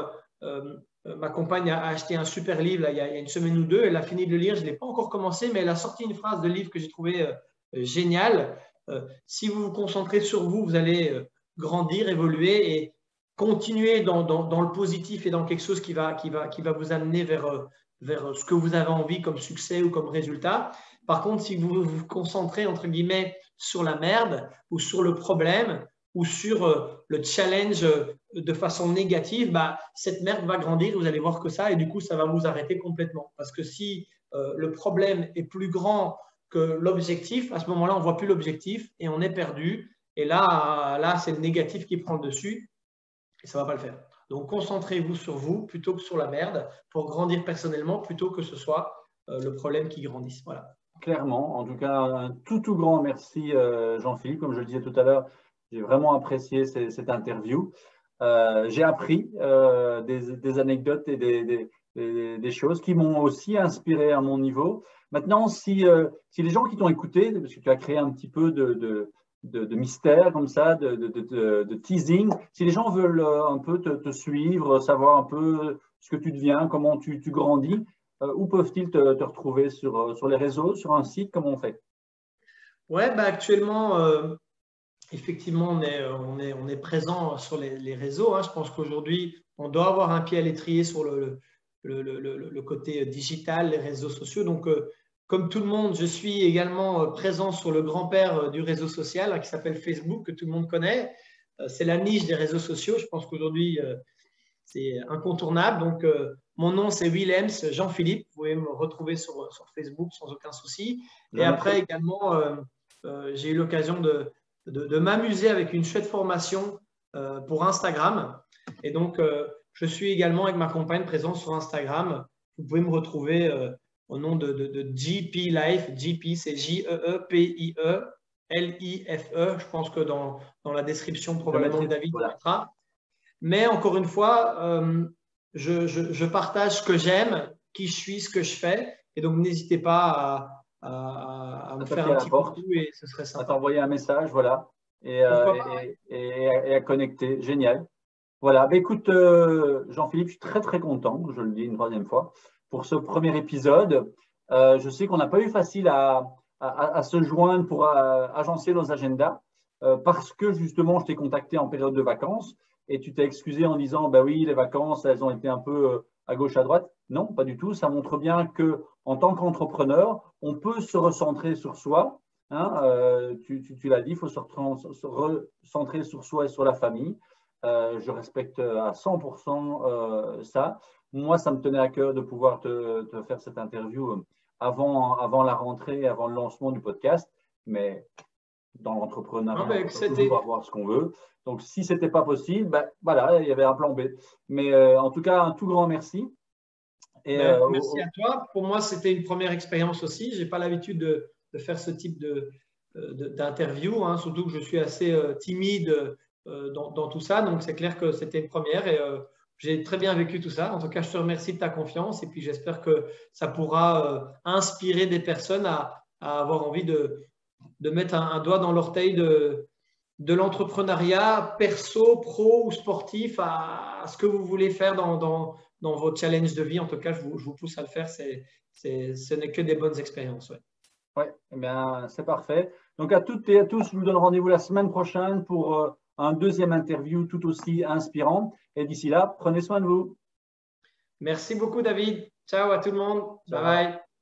ma compagne a acheté un super livre là, il y a une semaine ou deux. Elle a fini de le lire. Je ne l'ai pas encore commencé, mais elle a sorti une phrase de livre que j'ai trouvé géniale. Si vous vous concentrez sur vous, vous allez grandir, évoluer et continuer dans le positif et dans quelque chose qui va vous amener vers ce que vous avez envie comme succès ou comme résultat. Par contre, si vous vous concentrez, entre guillemets, sur la merde ou sur le problème ou sur le challenge de façon négative, cette merde va grandir, vous allez voir que ça, et du coup, ça va vous arrêter complètement. Parce que si le problème est plus grand que l'objectif, à ce moment-là, on ne voit plus l'objectif et on est perdu. Et là c'est le négatif qui prend le dessus et ça ne va pas le faire. Donc, concentrez-vous sur vous plutôt que sur la merde pour grandir personnellement plutôt que ce soit le problème qui grandisse. Voilà. Clairement. En tout cas, un tout grand merci, Jean-Philippe. Comme je le disais tout à l'heure, j'ai vraiment apprécié cette interview. J'ai appris des anecdotes et des choses qui m'ont aussi inspiré à mon niveau. Maintenant, si les gens qui t'ont écouté, parce que tu as créé un petit peu de mystère comme ça, de teasing, si les gens veulent un peu te suivre, savoir un peu ce que tu deviens, comment tu grandis, où peuvent-ils te retrouver sur les réseaux, sur un site, comment on fait? Ouais, actuellement, effectivement, on est présent sur les réseaux. Je pense qu'aujourd'hui, on doit avoir un pied à l'étrier sur le côté digital, les réseaux sociaux. Donc, comme tout le monde, je suis également présent sur le grand-père du réseau social qui s'appelle Facebook, que tout le monde connaît. C'est la niche des réseaux sociaux. Je pense qu'aujourd'hui, c'est incontournable. Donc, mon nom, c'est Willems Jean-Philippe. Vous pouvez me retrouver sur Facebook sans aucun souci. Et après, également, j'ai eu l'occasion de m'amuser avec une chouette formation pour Instagram. Et donc, je suis également avec ma compagne présent sur Instagram. Vous pouvez me retrouver au nom de GP Life. GP, c'est J-E-E-P-I-E L-I-F-E. Je pense que dans la description, probablement, David mettra. Mais encore une fois, je partage ce que j'aime, qui je suis, ce que je fais. Et donc, n'hésitez pas à me faire un petit coucou et ce serait sympa. À t'envoyer un message, voilà, et à connecter. Génial. Voilà. Écoute, Jean-Philippe, je suis très content, je le dis une troisième fois, pour ce premier épisode. Je sais qu'on n'a pas eu facile à se joindre pour agencer nos agendas parce que justement, je t'ai contacté en période de vacances et tu t'es excusé en disant, oui, les vacances, elles ont été un peu à gauche, à droite. Non, pas du tout. Ça montre bien qu'en tant qu'entrepreneur, on peut se recentrer sur soi, Hein, tu l'as dit, il faut se recentrer sur soi et sur la famille. Je respecte à 100% ça. Moi, ça me tenait à cœur de pouvoir te faire cette interview avant la rentrée, avant le lancement du podcast. Mais dans l'entrepreneuriat, on peut toujours avoir ce qu'on veut. Donc, si ce n'était pas possible, ben, voilà, il y avait un plan B. Mais en tout cas, un tout grand merci. Et, merci à toi. Pour moi, c'était une première expérience aussi. Je n'ai pas l'habitude de faire ce type d'interview, hein, surtout que je suis assez timide dans tout ça. Donc, c'est clair que c'était une première et j'ai très bien vécu tout ça. En tout cas, je te remercie de ta confiance et puis j'espère que ça pourra inspirer des personnes à avoir envie de mettre un doigt dans l'orteil de l'entrepreneuriat perso, pro ou sportif à ce que vous voulez faire dans vos challenges de vie. En tout cas, je vous pousse à le faire. Ce n'est que des bonnes expériences. Ouais, eh bien, c'est parfait. Donc, à toutes et à tous, je vous donne rendez-vous la semaine prochaine pour un deuxième interview tout aussi inspirant. Et d'ici là, prenez soin de vous. Merci beaucoup, David. Ciao à tout le monde. Ciao. Bye bye.